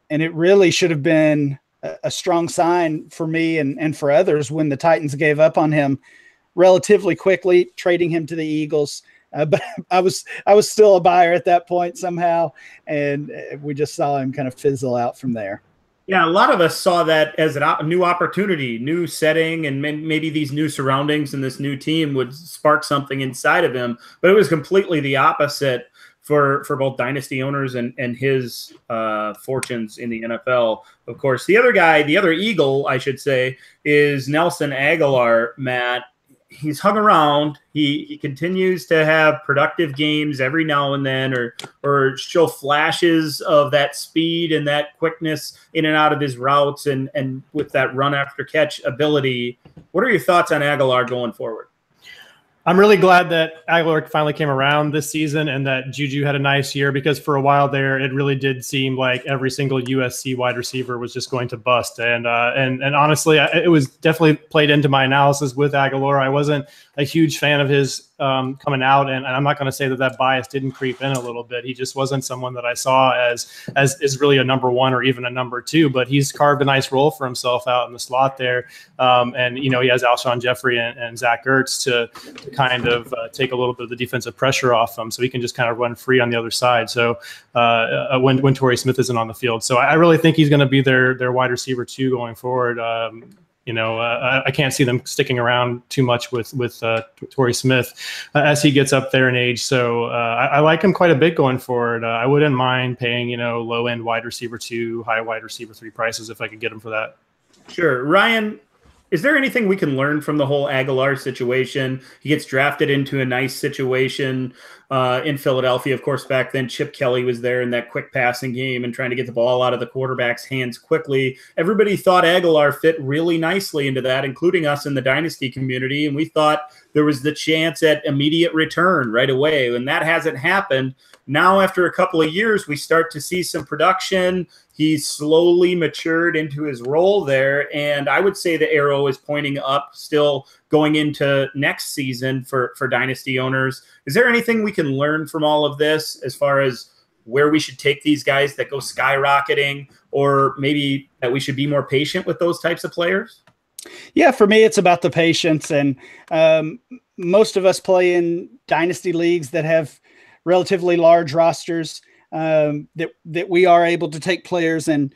Speaker 3: it really should have been a strong sign for me and for others when the Titans gave up on him relatively quickly, trading him to the Eagles. But I was still a buyer at that point somehow, and we just saw him kind of fizzle out from there.
Speaker 2: Yeah, a lot of us saw that as a new opportunity, new setting, and maybe these new surroundings and this new team would spark something inside of him. But it was completely the opposite for both dynasty owners and his fortunes in the NFL. Of course, the other Eagle, I should say, is Nelson Aguilar, Matt. He's hung around. He continues to have productive games every now and then or show flashes of that speed and that quickness in and out of his routes and with that run after catch ability. What are your thoughts on Aguilar going forward?
Speaker 1: I'm really glad that Aguilar finally came around this season and that Juju had a nice year, because for a while there, it really did seem like every single USC wide receiver was just going to bust. And honestly, it was definitely played into my analysis with Aguilar. I wasn't a huge fan of his coming out, and I'm not going to say that bias didn't creep in a little bit. He just wasn't someone that I saw as really a number one or even a number two, but he's carved a nice role for himself out in the slot there. And he has Alshon Jeffrey and Zach Ertz to kind of take a little bit of the defensive pressure off him, so he can just kind of run free on the other side. So when Torrey Smith isn't on the field, so I really think he's going to be their wide receiver 2 going forward. I can't see them sticking around too much with Torrey Smith as he gets up there in age. So I like him quite a bit going forward. I wouldn't mind paying, low end wide receiver 2, high wide receiver 3 prices if I could get him for that.
Speaker 2: Sure. Ryan, is there anything we can learn from the whole Aguilar situation? He gets drafted into a nice situation in Philadelphia. Of course, back then, Chip Kelly was there in that quick passing game and trying to get the ball out of the quarterback's hands quickly. Everybody thought Aguilar fit really nicely into that, including us in the Dynasty community. And we thought there was the chance at immediate return right away. And that hasn't happened. Now, after a couple of years, we start to see some production. He's slowly matured into his role there. And I would say the arrow is pointing up still going into next season for Dynasty owners. Is there anything we can learn from all of this as far as where we should take these guys that go skyrocketing, or maybe that we should be more patient with those types of players?
Speaker 3: Yeah, for me, it's about the patience. And most of us play in Dynasty leagues that have relatively large rosters, that we are able to take players and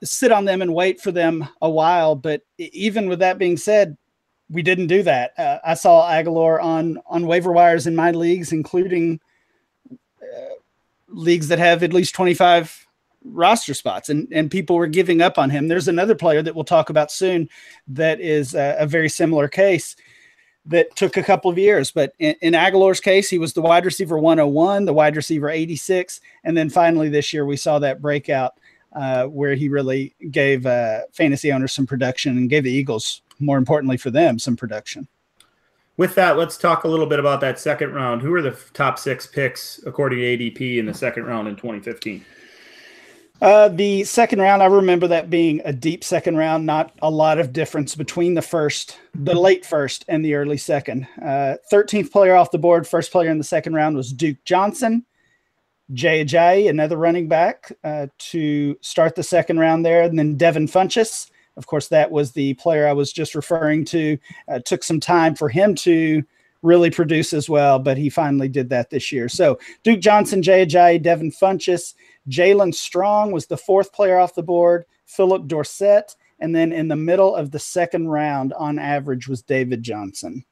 Speaker 3: sit on them and wait for them a while. But even with that being said, we didn't do that. I saw Aguilar on waiver wires in my leagues, including leagues that have at least 25 roster spots, and people were giving up on him. There's another player that we'll talk about soon that is a very similar case that took a couple of years. But in Aguilar's case, he was the wide receiver 101, the wide receiver 86. And then finally this year, we saw that breakout where he really gave fantasy owners some production and gave the Eagles, more importantly for them, some production.
Speaker 2: With that, let's talk a little bit about that second round. Who are the top 6 picks according to ADP in the second round in 2015?
Speaker 3: The second round, I remember that being a deep second round, not a lot of difference between the late first and the early second. 13th player off the board, first player in the second round was Duke Johnson. Jay Ajayi, another running back to start the second round there. And then Devin Funchess. Of course, that was the player I was just referring to. Took some time for him to really produce as well, but he finally did that this year. So Duke Johnson, Jay Ajayi, Devin Funchess. Jalen Strong was the 4th player off the board, Philip Dorsett, and then in the middle of the second round on average was David Johnson.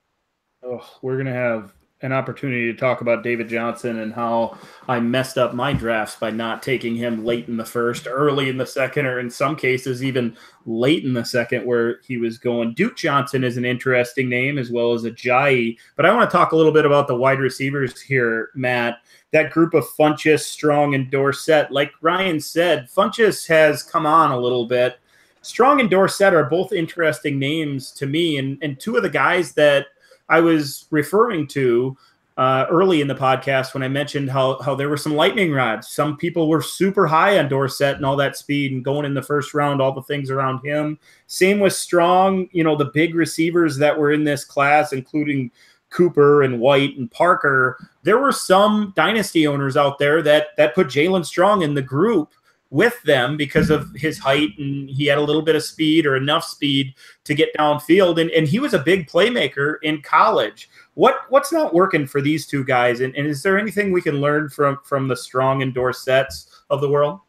Speaker 2: Oh, we're going to have an opportunity to talk about David Johnson and how I messed up my drafts by not taking him late in the first, early in the second, or in some cases even late in the second where he was going. Duke Johnson is an interesting name, as well as Ajayi. But I want to talk a little bit about the wide receivers here, Matt. That group of Funchess, Strong, and Dorsett, like Ryan said, Funchess has come on a little bit. Strong and Dorsett are both interesting names to me, and two of the guys that I was referring to early in the podcast when I mentioned how there were some lightning rods. Some people were super high on Dorsett and all that speed and going in the first round, all the things around him. Same with Strong, the big receivers that were in this class, including Cooper and White and Parker. There were some Dynasty owners out there that put Jalen Strong in the group with them because of his height, and he had a little bit of speed or enough speed to get downfield. And he was a big playmaker in college. What's not working for these two guys? And is there anything we can learn from the Strong and Dorsetts of the world?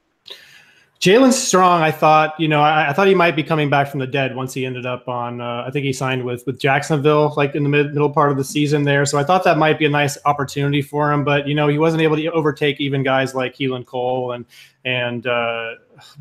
Speaker 1: Jalen Strong, I thought he might be coming back from the dead once he ended up on, I think he signed with Jacksonville, like in the middle part of the season there. So I thought that might be a nice opportunity for him, but he wasn't able to overtake even guys like Keelan Cole and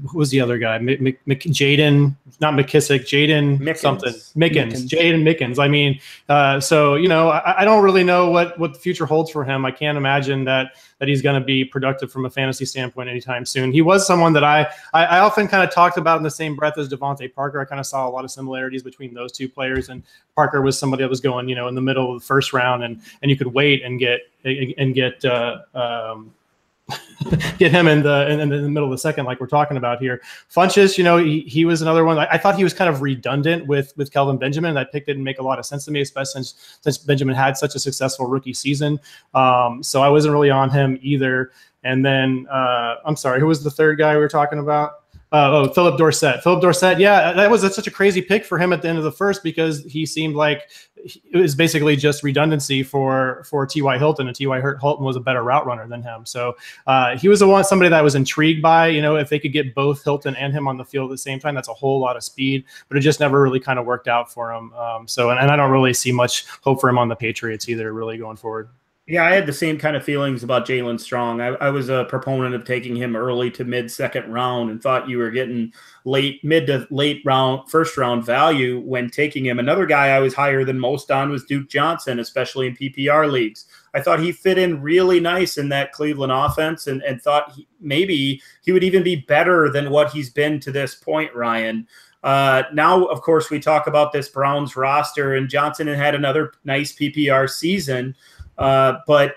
Speaker 1: who was the other guy? Jaden, not McKissick, Jaden Mickens. Jaden Mickens. I mean, I don't really know what the future holds for him. I can't imagine that he's going to be productive from a fantasy standpoint anytime soon. He was someone that I often kind of talked about in the same breath as Devontae Parker. I kind of saw a lot of similarities between those two players, and Parker was somebody that was going, in the middle of the first round, and you could wait and get get him in the middle of the second, like we're talking about here. Funchess, he was another one. I thought he was kind of redundant with Kelvin Benjamin. That pick didn't make a lot of sense to me, especially since Benjamin had such a successful rookie season. So I wasn't really on him either. And then, I'm sorry, who was the third guy we were talking about? Philip Dorsett. Philip Dorsett, yeah, that was such a crazy pick for him at the end of the first because he seemed like it was basically just redundancy for T.Y. Hilton, and T.Y. Hilton was a better route runner than him. So he was somebody that I was intrigued by. If they could get both Hilton and him on the field at the same time, that's a whole lot of speed, but it just never really kind of worked out for him. And I don't really see much hope for him on the Patriots either, really going forward.
Speaker 2: Yeah, I had the same kind of feelings about Jalen Strong. I was a proponent of taking him early to mid-second round and thought you were getting mid to late round, first round value when taking him. Another guy I was higher than most on was Duke Johnson, especially in PPR leagues. I thought he fit in really nice in that Cleveland offense and thought maybe he would even be better than what he's been to this point, Ryan. Now, of course, we talk about this Browns roster, and Johnson had another nice PPR season. But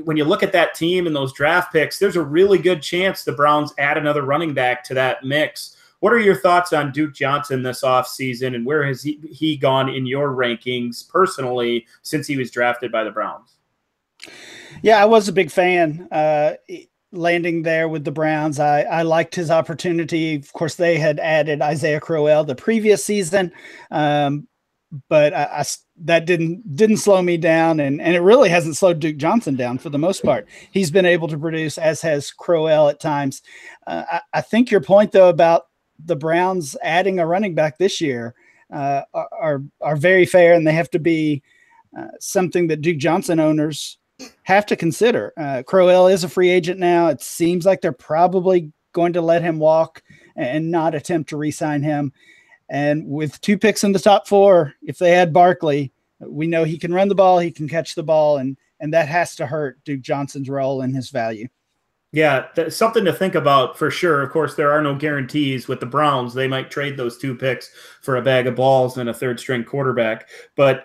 Speaker 2: when you look at that team and those draft picks, there's a really good chance the Browns add another running back to that mix. What are your thoughts on Duke Johnson this offseason, and where has he gone in your rankings personally since he was drafted by the Browns?
Speaker 3: Yeah, I was a big fan landing there with the Browns. I liked his opportunity. Of course, they had added Isaiah Crowell the previous season. But that didn't slow me down, and it really hasn't slowed Duke Johnson down for the most part. He's been able to produce, as has Crowell at times. I think your point, though, about the Browns adding a running back this year are very fair, and they have to be something that Duke Johnson owners have to consider. Crowell is a free agent now. It seems like they're probably going to let him walk and not attempt to re-sign him. And with 2 picks in the top 4, if they add Barkley, we know he can run the ball, he can catch the ball, and that has to hurt Duke Johnson's role and his value.
Speaker 2: Yeah, that's something to think about for sure. Of course, there are no guarantees with the Browns. They might trade those 2 picks for a bag of balls and a third-string quarterback. But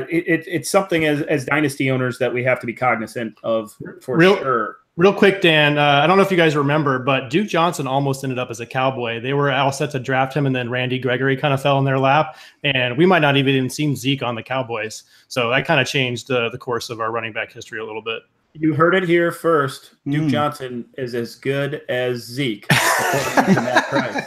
Speaker 2: it's something as dynasty owners that we have to be cognizant of for sure.
Speaker 1: Real quick, Dan, I don't know if you guys remember, but Duke Johnson almost ended up as a Cowboy. They were all set to draft him, and then Randy Gregory kind of fell in their lap, and we might not even seen Zeke on the Cowboys. So that kind of changed the course of our running back history a little bit.
Speaker 2: You heard it here first. Duke Johnson is as good as Zeke, according to Matt Price.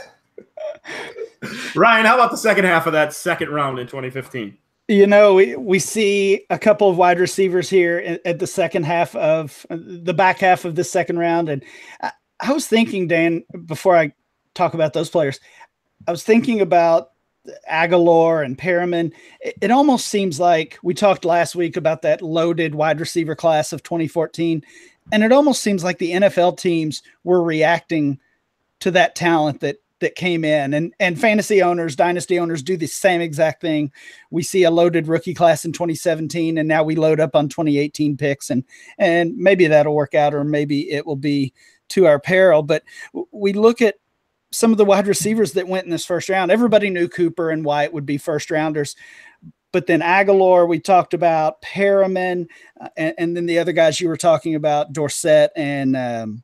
Speaker 2: Ryan, how about the second half of that second round in 2015?
Speaker 3: We see a couple of wide receivers here at the second half of the back half of the second round. And I was thinking, Dan, before I talk about those players, I was thinking about Aguilar and Perriman. It almost seems like we talked last week about that loaded wide receiver class of 2014. And it almost seems like the NFL teams were reacting to that talent that came in, and fantasy owners, dynasty owners do the same exact thing. We see a loaded rookie class in 2017, and now we load up on 2018 picks, and maybe that'll work out, or maybe it will be to our peril. But we look at some of the wide receivers that went in this first round. Everybody knew Cooper and White would be first rounders, but then Aguilar, we talked about Perriman, and then the other guys you were talking about, Dorsett and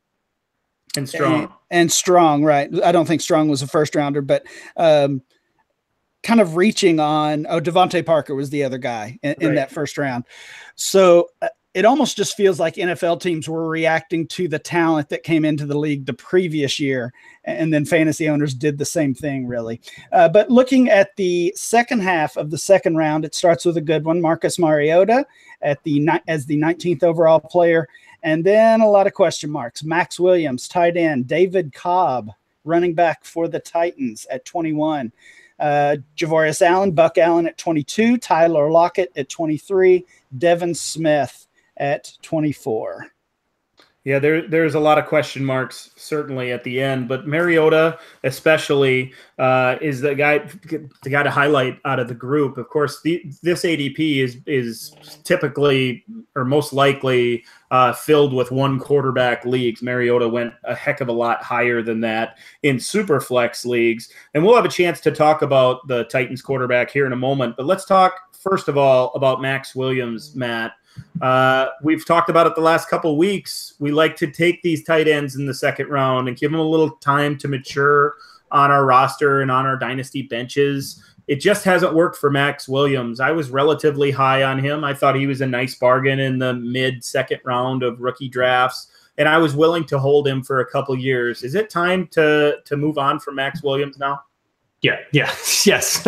Speaker 2: Strong.
Speaker 3: And Strong, right. I don't think Strong was a first rounder, but kind of reaching on, Devontae Parker was the other guy in that first round. So it almost just feels like NFL teams were reacting to the talent that came into the league the previous year. And then fantasy owners did the same thing, really. But looking at the second half of the second round, it starts with a good one. Marcus Mariota as the 19th overall player. And then a lot of question marks. Max Williams, tight end. David Cobb, running back for the Titans at 21. Javorius Allen, Buck Allen at 22. Tyler Lockett at 23. Devin Smith at 24.
Speaker 2: Yeah, there's a lot of question marks certainly at the end, but Mariota especially is the guy to highlight out of the group. Of course, this ADP is typically or most likely filled with one quarterback leagues. Mariota went a heck of a lot higher than that in super flex leagues, and we'll have a chance to talk about the Titans quarterback here in a moment. But let's talk first of all about Max Williams, Matt. We've talked about it the last couple of weeks. We like to take these tight ends in the second round and give them a little time to mature on our roster and on our dynasty benches. It just hasn't worked for Max Williams. I was relatively high on him. I thought he was a nice bargain in the mid-second round of rookie drafts. and I was willing to hold him for a couple years. Is it time to move on from Max Williams now?
Speaker 1: Yeah, yes.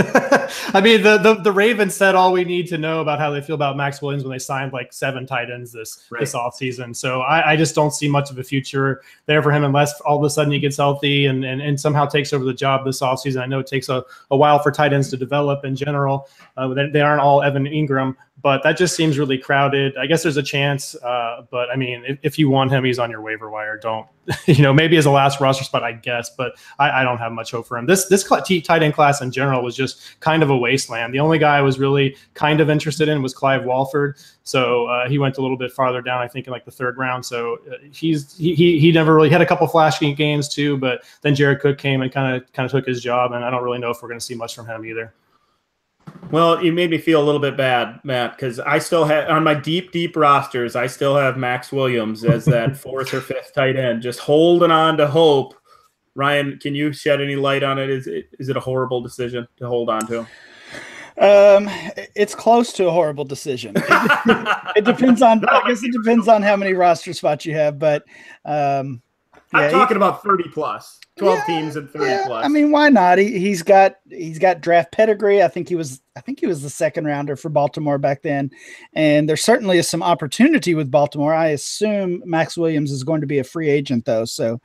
Speaker 1: I mean, the Ravens said all we need to know about how they feel about Max Williams when they signed like 7 tight ends this offseason. So I just don't see much of a future there for him unless all of a sudden he gets healthy and somehow takes over the job this offseason. I know it takes a while for tight ends to develop in general. They aren't all Evan Ingram, but that just seems really crowded. I guess there's a chance, but I mean, if you want him, he's on your waiver wire. Don't, maybe as a last roster spot, I guess, but I don't have much hope for him. This tight end class in general was just kind of a wasteland. The only guy I was really kind of interested in was Clive Walford. So he went a little bit farther down, I think, in like the 3rd round. So he never really had a couple flash games too, but then Jared Cook came and kind of took his job, and I don't really know if we're going to see much from him either.
Speaker 2: Well, you made me feel a little bit bad, Matt, because I still have on my deep rosters, I still have Max Williams as that 4th or 5th tight end, just holding on to hope. Ryan, can you shed any light on it? Is it a horrible decision to hold on to?
Speaker 3: It's close to a horrible decision. It depends on. I guess it depends on how many roster spots you have, but
Speaker 2: I'm talking about 30 plus. 12 teams and 30 plus.
Speaker 3: I mean, why not? He's got draft pedigree. I think he was the 2nd rounder for Baltimore back then. And there certainly is some opportunity with Baltimore. I assume Max Williams is going to be a free agent though. So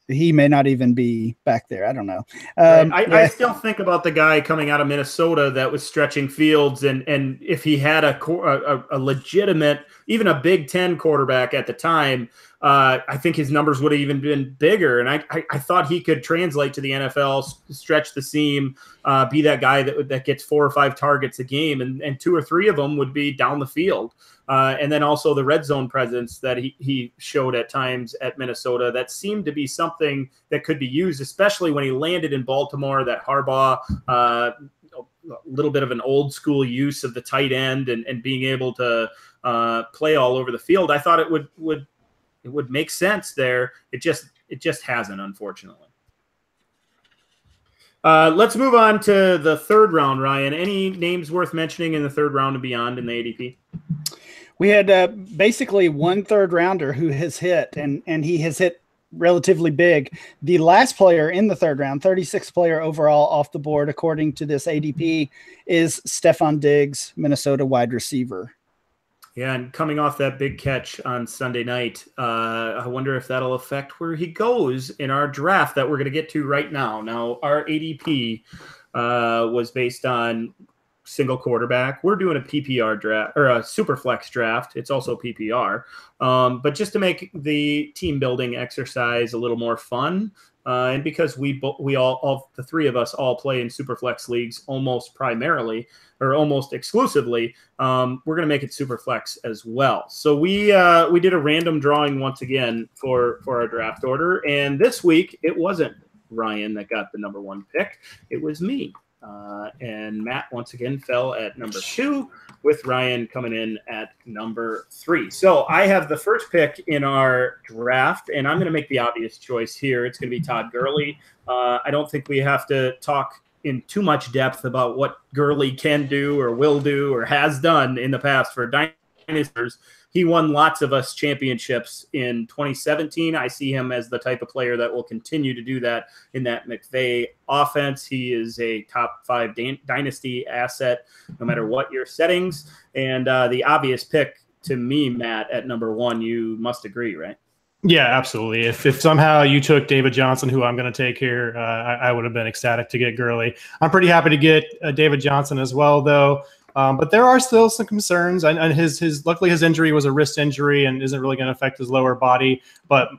Speaker 3: he may not even be back there. I don't know.
Speaker 2: I still think about the guy coming out of Minnesota that was stretching fields, and if he had a legitimate, even a Big Ten quarterback at the time, I think his numbers would have even been bigger. And I thought he could translate to the NFL, stretch the seam, be that guy that gets 4 or 5 targets a game, and 2 or 3 of them would be down the field. And then also the red zone presence that he showed at times at Minnesota that seemed to be something that could be used, especially when he landed in Baltimore, that Harbaugh, a little bit of an old school use of the tight end and being able to play all over the field. I thought it would make sense there. It just hasn't, unfortunately. Let's move on to the 3rd round, Ryan. Any names worth mentioning in the 3rd round and beyond in the ADP?
Speaker 3: We had basically 1 3rd rounder who has hit, and he has hit relatively big. The last player in the 3rd round, 36th player overall off the board, according to this ADP, is Stephon Diggs, Minnesota wide receiver.
Speaker 2: Yeah, and coming off that big catch on Sunday night, I wonder if that'll affect where he goes in our draft that we're going to get to right now. Now, our ADP was based on single quarterback. We're doing a PPR draft or a super flex draft. It's also PPR. But just to make the team building exercise a little more fun, and because we all the 3 of us all play in super flex leagues almost primarily or almost exclusively, we're going to make it super flex as well. So we did a random drawing once again for our draft order, and this week it wasn't Ryan that got the number 1 pick. It was me. And Matt once again fell at number 2, with Ryan coming in at number 3. So I have the first pick in our draft, and I'm going to make the obvious choice here. It's going to be Todd Gurley. I don't think we have to talk in too much depth about what Gurley can do or will do or has done in the past for dinosaurs. He won lots of us championships in 2017. I see him as the type of player that will continue to do that in that McVay offense. He is a top 5 dynasty asset, no matter what your settings. And the obvious pick to me, Matt, at number 1, you must agree, right?
Speaker 1: Yeah, absolutely. If somehow you took David Johnson, who I'm going to take here, I would have been ecstatic to get Gurley. I'm pretty happy to get David Johnson as well, though. But there are still some concerns, and luckily his injury was a wrist injury and isn't really going to affect his lower body. But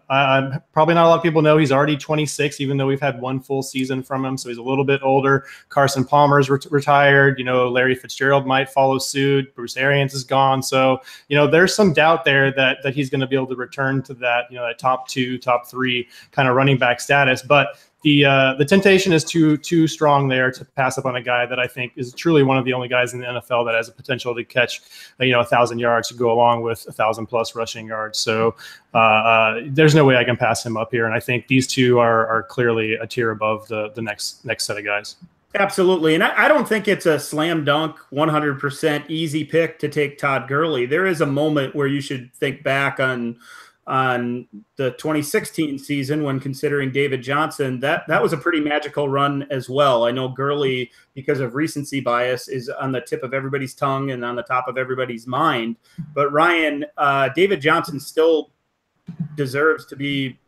Speaker 1: probably not a lot of people know he's already 26, even though we've had 1 full season from him. So he's a little bit older. Carson Palmer's retired. Larry Fitzgerald might follow suit. Bruce Arians is gone. So there's some doubt there that he's going to be able to return to that that top 2, top 3 kind of running back status. But the temptation is too strong there to pass up on a guy that I think is truly one of the only guys in the NFL that has a potential to catch 1,000 yards to go along with 1,000+ rushing yards. So there's no way I can pass him up here, and I think these 2 are clearly a tier above the next set of guys.
Speaker 2: Absolutely, and I don't think it's a slam dunk 100% easy pick to take Todd Gurley. There is a moment where you should think back on on the 2016 season when considering David Johnson, that was a pretty magical run as well. I know Gurley, because of recency bias, is on the tip of everybody's tongue and on the top of everybody's mind. But Ryan, David Johnson still deserves to be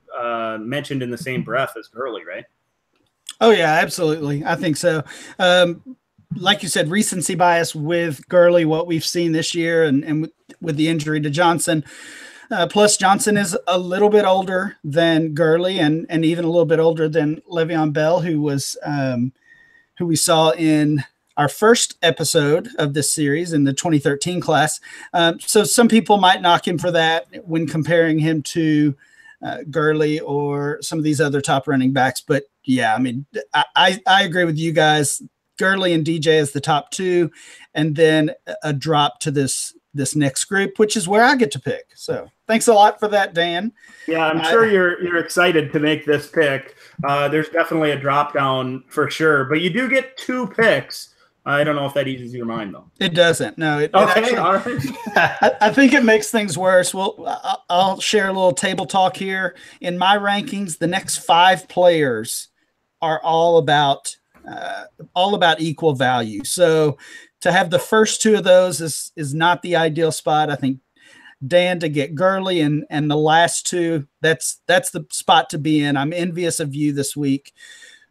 Speaker 2: mentioned in the same breath as Gurley, right?
Speaker 3: Oh, yeah, absolutely. I think so. Like you said, recency bias with Gurley, what we've seen this year and with the injury to Johnson. Plus, Johnson is a little bit older than Gurley and even a little bit older than Le'Veon Bell, who we saw in our first episode of this series in the 2013 class. So some people might knock him for that when comparing him to Gurley or some of these other top running backs. But yeah, I mean, I agree with you guys. Gurley and DJ as the top two, and then a drop to this next group, which is where I get to pick. So thanks a lot for that, Dan.
Speaker 2: Yeah, I'm sure you're excited to make this pick. There's definitely a drop down for sure, but you do get 2 picks. I don't know if that eases your mind, though.
Speaker 3: It doesn't. No.
Speaker 2: Okay, actually, all right.
Speaker 3: I think it makes things worse. Well, I'll share a little table talk here. In my rankings, the next 5 players are all about equal value. So to have the first 2 of those is not the ideal spot. I think Dan to get Gurley and the last 2, that's the spot to be in. I'm envious of you this week,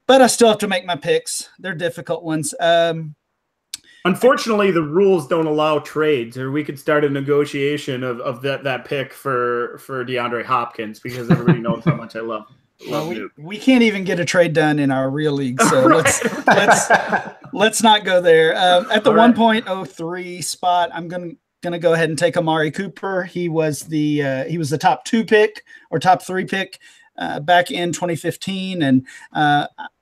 Speaker 3: but I still have to make my picks. They're difficult ones.
Speaker 2: Unfortunately, the rules don't allow trades, or we could start a negotiation of that pick for DeAndre Hopkins, because everybody knows how much I love
Speaker 3: we can't even get a trade done in our real league, so let's not go there. At the 1.03 spot, I'm gonna go ahead and take Amari Cooper. He was the top 2 pick or top 3 pick back in 2015, and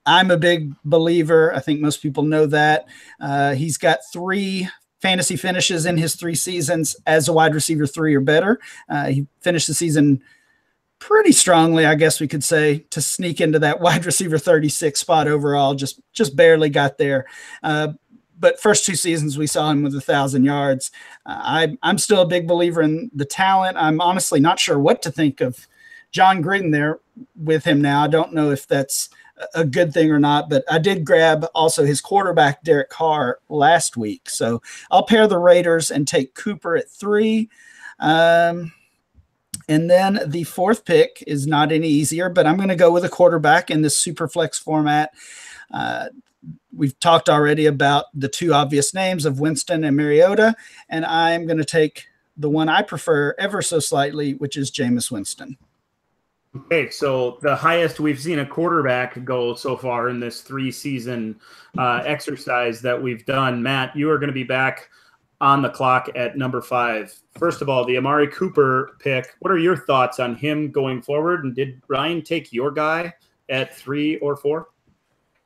Speaker 3: I'm a big believer. I think most people know that. He's got 3 fantasy finishes in his 3 seasons as a wide receiver 3 or better. He finished the season pretty strongly, I guess we could say, to sneak into that wide receiver 36 spot overall. Just barely got there. But first 2 seasons we saw him with 1,000 yards. I'm still a big believer in the talent. I'm honestly not sure what to think of John Gruden there with him now. I don't know if that's a good thing or not, but I did grab also his quarterback, Derek Carr, last week. So I'll pair the Raiders and take Cooper at 3. And then the 4th pick is not any easier, but I'm going to go with a quarterback in this super flex format. We've talked already about the 2 obvious names of Winston and Mariota, and I'm going to take the one I prefer ever so slightly, which is Jameis Winston.
Speaker 2: Okay, so the highest we've seen a quarterback go so far in this 3-season exercise that we've done. Matt, you are going to be back on the clock at number 5. First of all, the Amari Cooper pick, what are your thoughts on him going forward? And did Ryan take your guy at 3 or 4?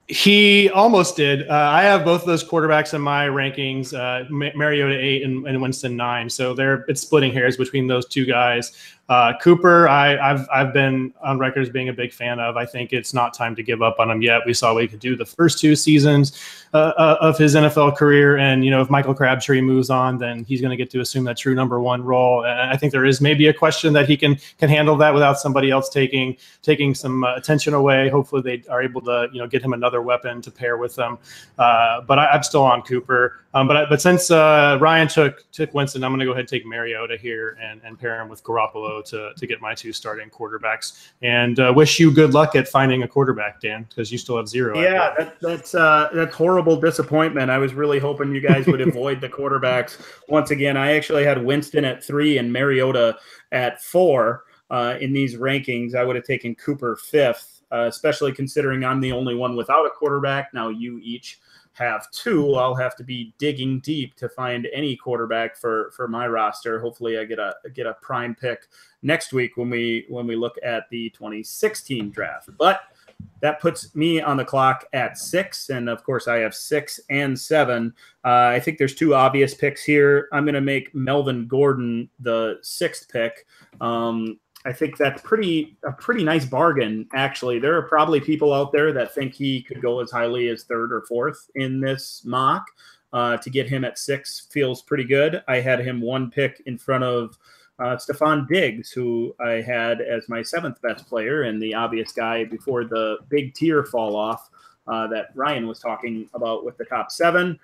Speaker 1: He almost did. I have both of those quarterbacks in my rankings, Mariota 8 and Winston 9. So it's splitting hairs between those 2 guys. Cooper, I've been on record as being a big fan of. I think it's not time to give up on him yet. We saw what he could do the first 2 seasons of his NFL career, and if Michael Crabtree moves on, then he's going to get to assume that true number 1 role. And I think there is maybe a question that he can handle that without somebody else taking some attention away. Hopefully, they are able to get him another weapon to pair with them. But I'm still on Cooper. But since Ryan took Winston, I'm going to go ahead and take Mariota here and pair him with Garoppolo to get my 2 starting quarterbacks. And wish you good luck at finding a quarterback, Dan, because you still have 0.
Speaker 2: Yeah, that's horrible disappointment. I was really hoping you guys would avoid the quarterbacks once again. I actually had Winston at 3 and Mariota at 4 in these rankings. I would have taken Cooper 5th, especially considering I'm the only one without a quarterback. Now you each have 2. I'll have to be digging deep to find any quarterback for my roster. Hopefully I get a prime pick next week when we look at the 2016 draft. But that puts me on the clock at 6, and of course I have 6 and 7. I think there's 2 obvious picks here. I'm going to make Melvin Gordon the 6th pick. I think that's a pretty nice bargain, actually. There are probably people out there that think he could go as highly as 3rd or 4th in this mock. To get him at 6 feels pretty good. I had him 1 pick in front of Stephon Diggs, who I had as my 7th best player and the obvious guy before the big tier fall off that Ryan was talking about with the top 7.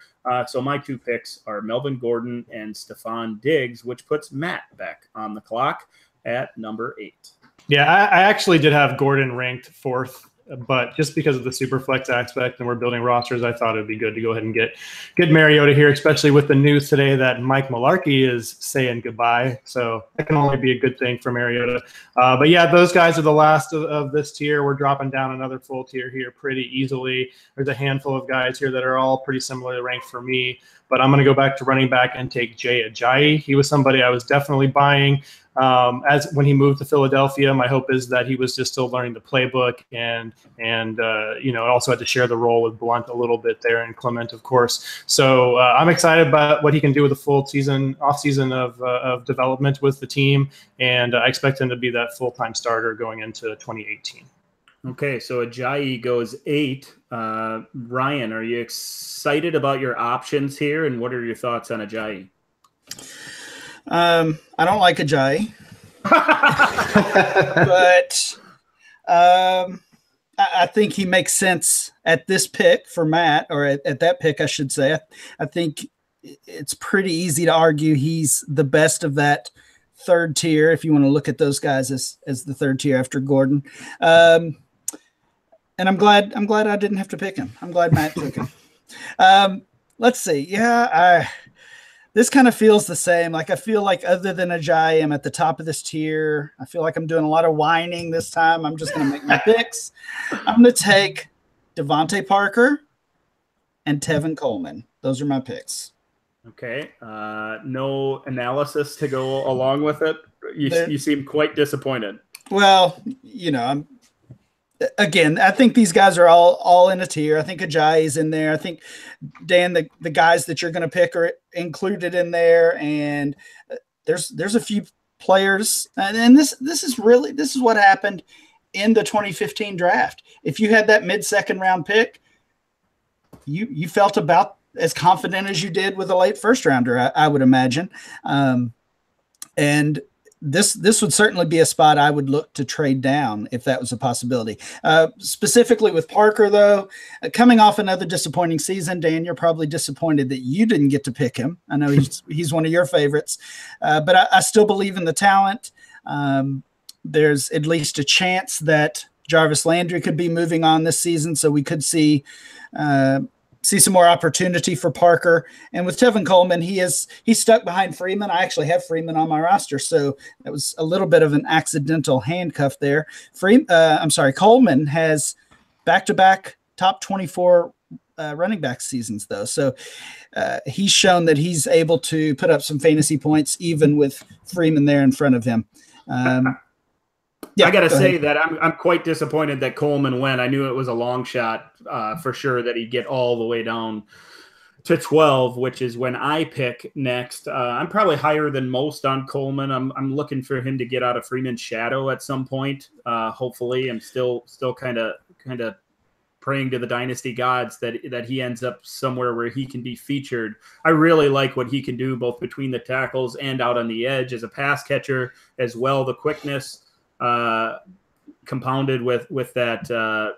Speaker 2: So my 2 picks are Melvin Gordon and Stephon Diggs, which puts Matt back on the clock at number 8.
Speaker 1: Yeah, I actually did have Gordon ranked 4th, but just because of the super flex aspect and we're building rosters, I thought it'd be good to go ahead and get Mariota here, especially with the news today that Mike Mularkey is saying goodbye. So that can only be a good thing for Mariota. But yeah, those guys are the last of this tier. We're dropping down another full tier here pretty easily. There's a handful of guys here that are all pretty similarly ranked for me, but I'm going to go back to running back and take Jay Ajayi. He was somebody I was definitely buying. As when he moved to Philadelphia, my hope is that he was just still learning the playbook and also had to share the role with Blunt a little bit there and Clement, of course. So I'm excited about what he can do with a full off season of development with the team, and I expect him to be that full-time starter going into 2018.
Speaker 2: Okay, so Ajayi goes 8. Ryan, are you excited about your options here, and what are your thoughts on Ajayi?
Speaker 3: I don't like Ajayi, but I think he makes sense at this pick for Matt, or at that pick, I should say. I think it's pretty easy to argue he's the best of that 3rd tier, if you want to look at those guys as the 3rd tier after Gordon. And I'm glad I didn't have to pick him. I'm glad Matt took him. Let's see. Yeah, this kind of feels the same. Like, I feel like other than Ajayi, I'm at the top of this tier. I feel like I'm doing a lot of whining this time. I'm just going to make my picks. I'm going to take Devontae Parker and Tevin Coleman. Those are my picks.
Speaker 2: Okay. No analysis to go along with it. You seem quite disappointed.
Speaker 3: Well, I think these guys are all in a tier. I think Ajayi's in there. I think, Dan, the guys that you're going to pick are included in there. And there's a few players. And this is what happened in the 2015 draft. If you had that mid-second round pick, you felt about as confident as you did with a late first rounder, I would imagine. And this would certainly be a spot I would look to trade down if that was a possibility. Specifically with Parker, though, coming off another disappointing season, Dan, you're probably disappointed that you didn't get to pick him. I know he's one of your favorites, but I still believe in the talent. There's at least a chance that Jarvis Landry could be moving on this season, so we could see some more opportunity for Parker. And with Tevin Coleman, he's stuck behind Freeman. I actually have Freeman on my roster, so that was a little bit of an accidental handcuff there. Coleman has back-to-back top 24 running back seasons, though. So he's shown that he's able to put up some fantasy points even with Freeman there in front of him.
Speaker 2: Yeah, I got to say that I'm quite disappointed that Coleman went. I knew it was a long shot for sure that he'd get all the way down to 12, which is when I pick next. I'm probably higher than most on Coleman. I'm looking for him to get out of Freeman's shadow at some point. Hopefully, I'm still kind of praying to the dynasty gods that he ends up somewhere where he can be featured. I really like what he can do both between the tackles and out on the edge as a pass catcher as well. The quickness compounded with that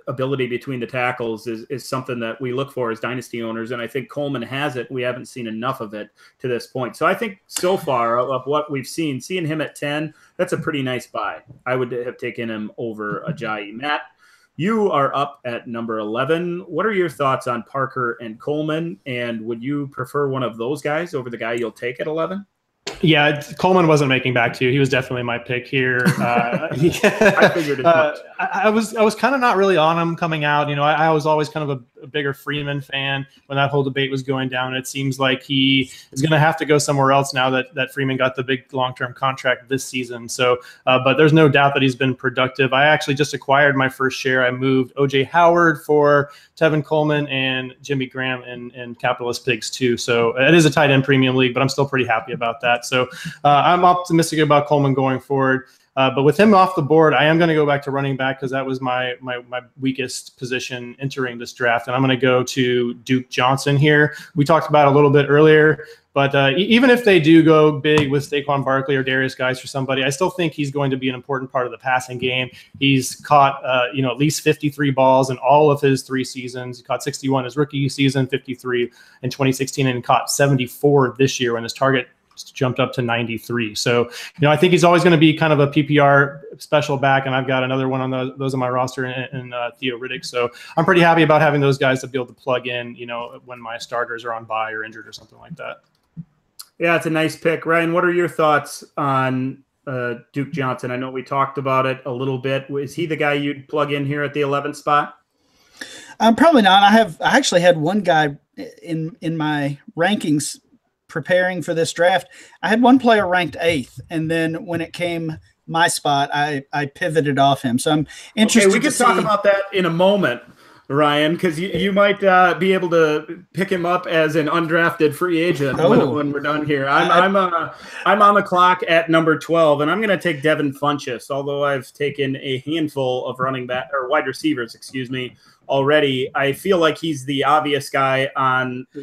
Speaker 2: ability between the tackles is something that we look for as dynasty owners. And I think Coleman has it. We haven't seen enough of it to this point. So I think so far of what we've seeing him at 10, that's a pretty nice buy. I would have taken him over Ajayi. Matt, you are up at number 11. What are your thoughts on Parker and Coleman? And would you prefer one of those guys over the guy you'll take at 11?
Speaker 1: Yeah, Coleman wasn't making back to you. He was definitely my pick here.
Speaker 2: I figured as much.
Speaker 1: I was kind of not really on him coming out. I was always kind of a bigger Freeman fan when that whole debate was going down. It seems like he is going to have to go somewhere else now that Freeman got the big long-term contract this season. So, but there's no doubt that he's been productive. I actually just acquired my first share. I moved O.J. Howard for Tevin Coleman and Jimmy Graham in Capitalist Pigs too. So it is a tight end premium league, but I'm still pretty happy about that. So I'm optimistic about Coleman going forward. But with him off the board, I am going to go back to running back because that was my weakest position entering this draft. And I'm going to go to Duke Johnson here. We talked about it a little bit earlier, but even if they do go big with Saquon Barkley or Darius Geis or somebody, I still think he's going to be an important part of the passing game. He's caught at least 53 balls in all of his 3 seasons. He caught 61 his rookie season, 53 in 2016, and caught 74 this year when his target jumped up to 93. So, I think he's always going to be kind of a PPR special back, and I've got another one on those on my roster in Theo Riddick. So I'm pretty happy about having those guys to be able to plug in, when my starters are on bye or injured or something like that.
Speaker 2: Yeah, it's a nice pick. Ryan, what are your thoughts on Duke Johnson? I know we talked about it a little bit. Is he the guy you'd plug in here at the 11th spot?
Speaker 3: Probably not. I actually had one guy in my rankings preparing for this draft. I had one player ranked 8th, and then when it came my spot, I pivoted off him. So I'm interested.
Speaker 2: Okay, we can talk about that in a moment, Ryan, because you might be able to pick him up as an undrafted free agent when we're done here. I'm on the clock at number 12, and I'm going to take Devin Funchess, although I've taken a handful of running back or wide receivers, already. I feel like he's the obvious guy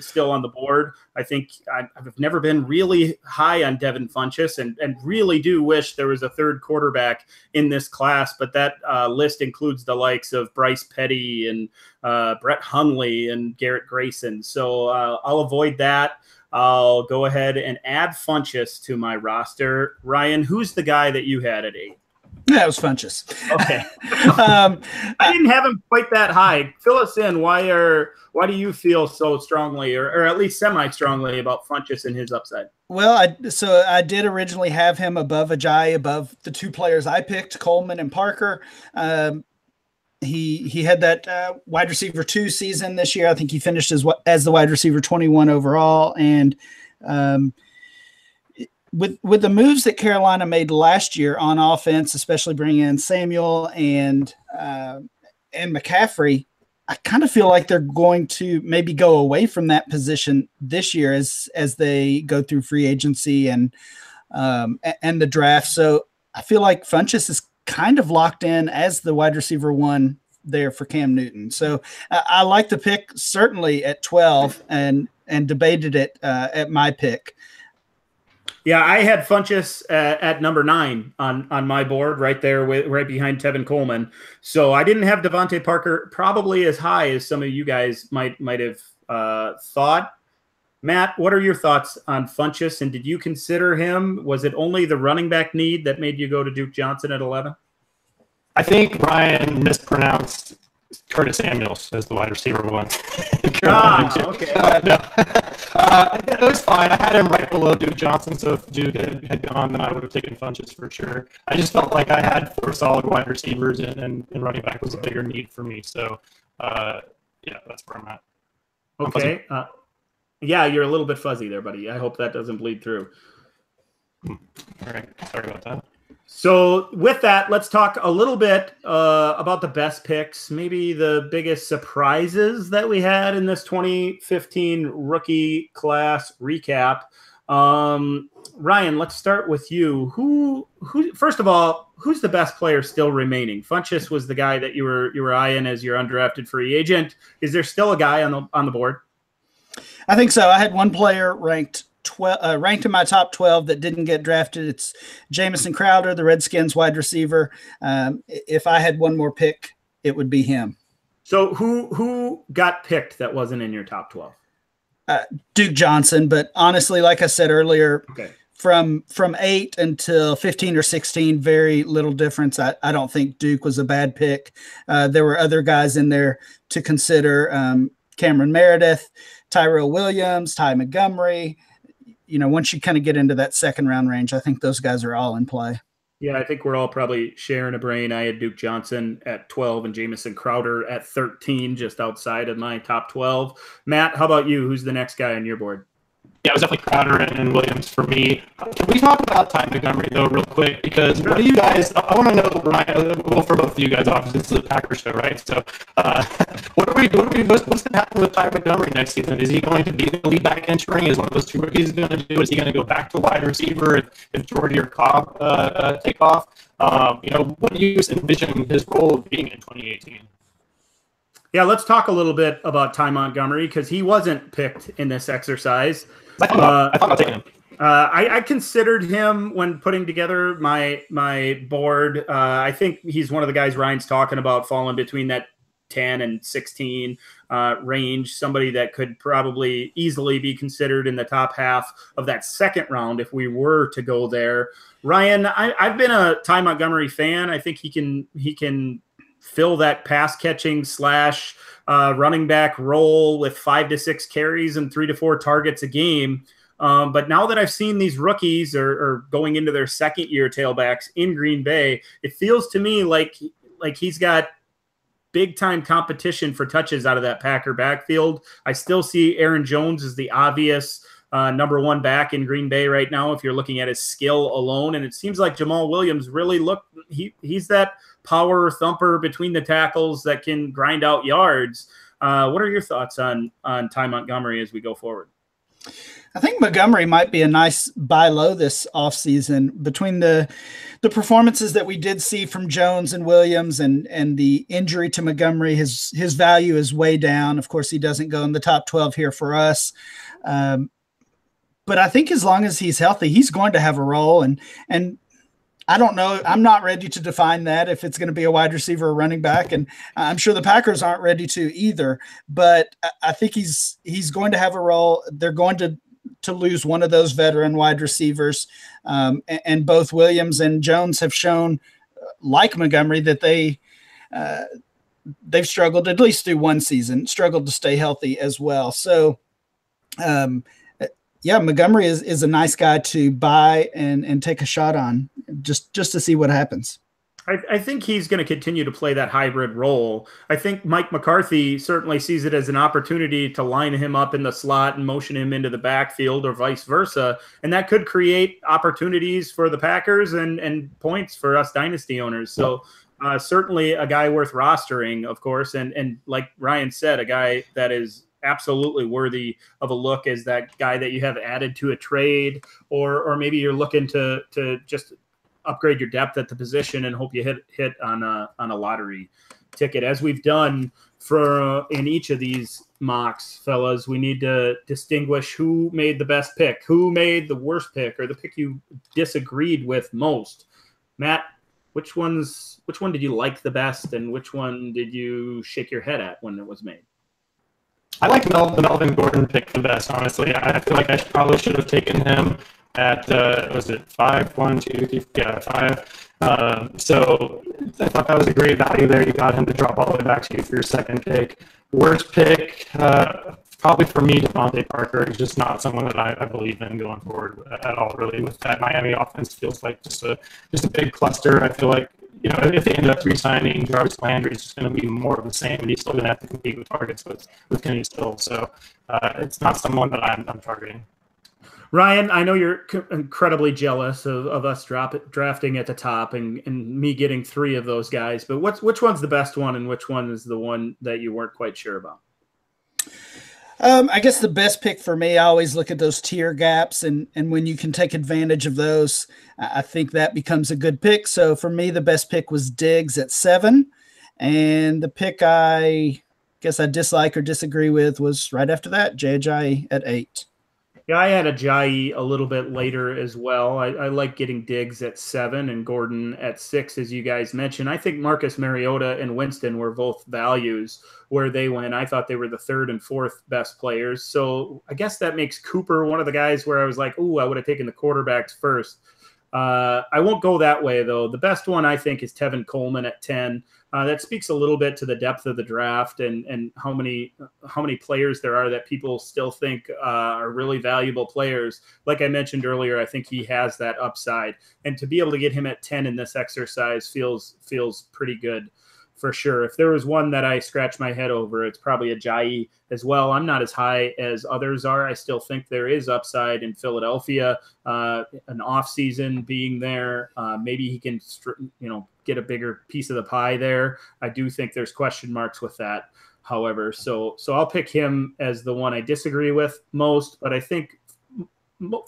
Speaker 2: still on the board. I think I've never been really high on Devin Funchess and really do wish there was a third quarterback in this class, but that list includes the likes of Bryce Petty and Brett Hundley and Garrett Grayson. So I'll avoid that. I'll go ahead and add Funchess to my roster. Ryan, who's the guy that you had at 8?
Speaker 3: Yeah, it was Funchess.
Speaker 2: Okay. I didn't have him quite that high. Fill us in. Why do you feel so strongly, or at least semi-strongly, about Funchess and his upside?
Speaker 3: Well, I did originally have him above Ajayi, above the 2 players I picked, Coleman and Parker. He had that wide receiver 2 season this year. I think he finished as the wide receiver 21 overall, and with the moves that Carolina made last year on offense, especially bringing in Samuel and McCaffrey, I kind of feel like they're going to maybe go away from that position this year as they go through free agency and the draft. So I feel like Funchess is kind of locked in as the wide receiver 1 there for Cam Newton. So I like the pick certainly at 12 and debated it at my pick.
Speaker 2: Yeah, I had Funchess at number 9 on my board, right there, right behind Tevin Coleman. So I didn't have Devontae Parker probably as high as some of you guys might have thought. Matt, what are your thoughts on Funchess, and did you consider him? Was it only the running back need that made you go to Duke Johnson at 11?
Speaker 1: I think Ryan mispronounced Curtis Samuels as the wide receiver 1.
Speaker 2: Okay.
Speaker 1: It was fine. I had him right below Duke Johnson, so if Duke had gone, then I would have taken Funchess for sure. I just felt like I had 4 solid wide receivers, and running back was a bigger need for me. So, that's where I'm at.
Speaker 2: Okay. Yeah, you're a little bit fuzzy there, buddy. I hope that doesn't bleed through.
Speaker 1: All right. Sorry about that.
Speaker 2: So with that, let's talk a little bit about the best picks, maybe the biggest surprises that we had in this 2015 rookie class recap. Ryan, let's start with you. Who? First of all, who's the best player still remaining? Funchess was the guy that you were eyeing as your undrafted free agent. Is there still a guy on the board?
Speaker 3: I think so. I had one player ranked in my top 12 that didn't get drafted. It's Jamison Crowder, the Redskins wide receiver. If I had one more pick, it would be him.
Speaker 2: So who got picked that wasn't in your top 12?
Speaker 3: Duke Johnson, but honestly, like I said earlier, from 8 until 15 or 16, very little difference. I don't think Duke was a bad pick. There were other guys in there to consider. Cameron Meredith, Tyrell Williams, Ty Montgomery. Once you kind of get into that second round range, I think those guys are all in play.
Speaker 2: Yeah, I think we're all probably sharing a brain. I had Duke Johnson at 12 and Jamison Crowder at 13, just outside of my top 12. Matt, how about you? Who's the next guy on your board?
Speaker 1: Yeah, it was definitely Crowder and Williams for me. Can we talk about Ty Montgomery, though, real quick? Because what do you guys, I want to know, Ryan, well, for both of you guys, obviously, it's the Packers show, right? So what's going to happen with Ty Montgomery next season? Is he going to be the lead back entering? Is one of those two rookies going to do? Is he going to go back to wide receiver if Jordy or Cobb take off? What do you envision his role being in 2018?
Speaker 2: Yeah, let's talk a little bit about Ty Montgomery because he wasn't picked in this exercise.
Speaker 1: I thought about taking him.
Speaker 2: I considered him when putting together my board. I think he's one of the guys Ryan's talking about, falling between that 10 and 16 range. Somebody that could probably easily be considered in the top half of that second round if we were to go there. Ryan, I've been a Ty Montgomery fan. I think he can fill that pass catching / running back role with 5 to 6 carries and 3 to 4 targets a game. But now that I've seen these rookies or going into their second year tailbacks in Green Bay, it feels to me like he's got big time competition for touches out of that Packer backfield. I still see Aaron Jones as the obvious number one back in Green Bay right now if you're looking at his skill alone. And it seems like Jamal Williams really he's that power thumper between the tackles that can grind out yards. What are your thoughts on Ty Montgomery as we go forward?
Speaker 3: I think Montgomery might be a nice buy low this offseason between the performances that we did see from Jones and Williams and the injury to Montgomery. His value is way down. Of course, he doesn't go in the top 12 here for us. But I think as long as he's healthy, he's going to have a role. And I don't know. I'm not ready to define that if it's going to be a wide receiver or running back. And I'm sure the Packers aren't ready to either. But I think he's going to have a role. They're going to lose one of those veteran wide receivers. And both Williams and Jones have shown, like Montgomery, that they've struggled at least through one season, struggled to stay healthy as well. So, yeah, Montgomery is a nice guy to buy and take a shot on just to see what happens.
Speaker 2: I think he's going to continue to play that hybrid role. I think Mike McCarthy certainly sees it as an opportunity to line him up in the slot and motion him into the backfield or vice versa. And that could create opportunities for the Packers and points for us dynasty owners. So certainly a guy worth rostering, of course. And like Ryan said, a guy that is absolutely worthy of a look as that guy that you have added to a trade, or maybe you're looking to just upgrade your depth at the position and hope you hit on a lottery ticket, as we've done in each of these mocks, fellas. We need to distinguish who made the best pick, who made the worst pick, or the pick you disagreed with most. Matt, which one did you like the best, and which one did you shake your head at when it was made?
Speaker 1: I like the Melvin Gordon pick the best, honestly. I feel like I probably should have taken him at, was it 5? 1, 2, 3, yeah, 5. So I thought that was a great value there. You got him to drop all the way back to you for your second pick. Worst pick, probably for me, Devontae Parker is just not someone that I believe in going forward at all, really. With that Miami offense, feels like just a big cluster. I feel like, if they end up re-signing Jarvis Landry, it's just going to be more of the same, and he's still going to have to compete with targets with Kenny Still. So it's not someone that I'm targeting.
Speaker 2: Ryan, I know you're incredibly jealous of us drafting at the top and me getting 3 of those guys, but which one's the best one and which one is the one that you weren't quite sure about?
Speaker 3: I guess the best pick for me, I always look at those tier gaps, and when you can take advantage of those, I think that becomes a good pick. So for me, the best pick was Diggs at 7, and the pick I guess I dislike or disagree with was right after that, Jay at 8.
Speaker 2: Yeah, I had Ajayi a little bit later as well. I like getting Diggs at 7 and Gordon at 6, as you guys mentioned. I think Marcus Mariota and Winston were both values where they went. I thought they were the 3rd and 4th best players. So I guess that makes Cooper one of the guys where I was like, ooh, I would have taken the quarterbacks first. I won't go that way, though. The best one, I think, is Tevin Coleman at 10. That speaks a little bit to the depth of the draft and how many players there are that people still think are really valuable players. Like I mentioned earlier, I think he has that upside. And to be able to get him at 10 in this exercise feels pretty good for sure. If there was one that I scratch my head over, it's probably Ajayi as well. I'm not as high as others are. I still think there is upside in Philadelphia, an off season being there. Maybe he can, get a bigger piece of the pie there. I do think there's question marks with that, however. So I'll pick him as the one I disagree with most, but I think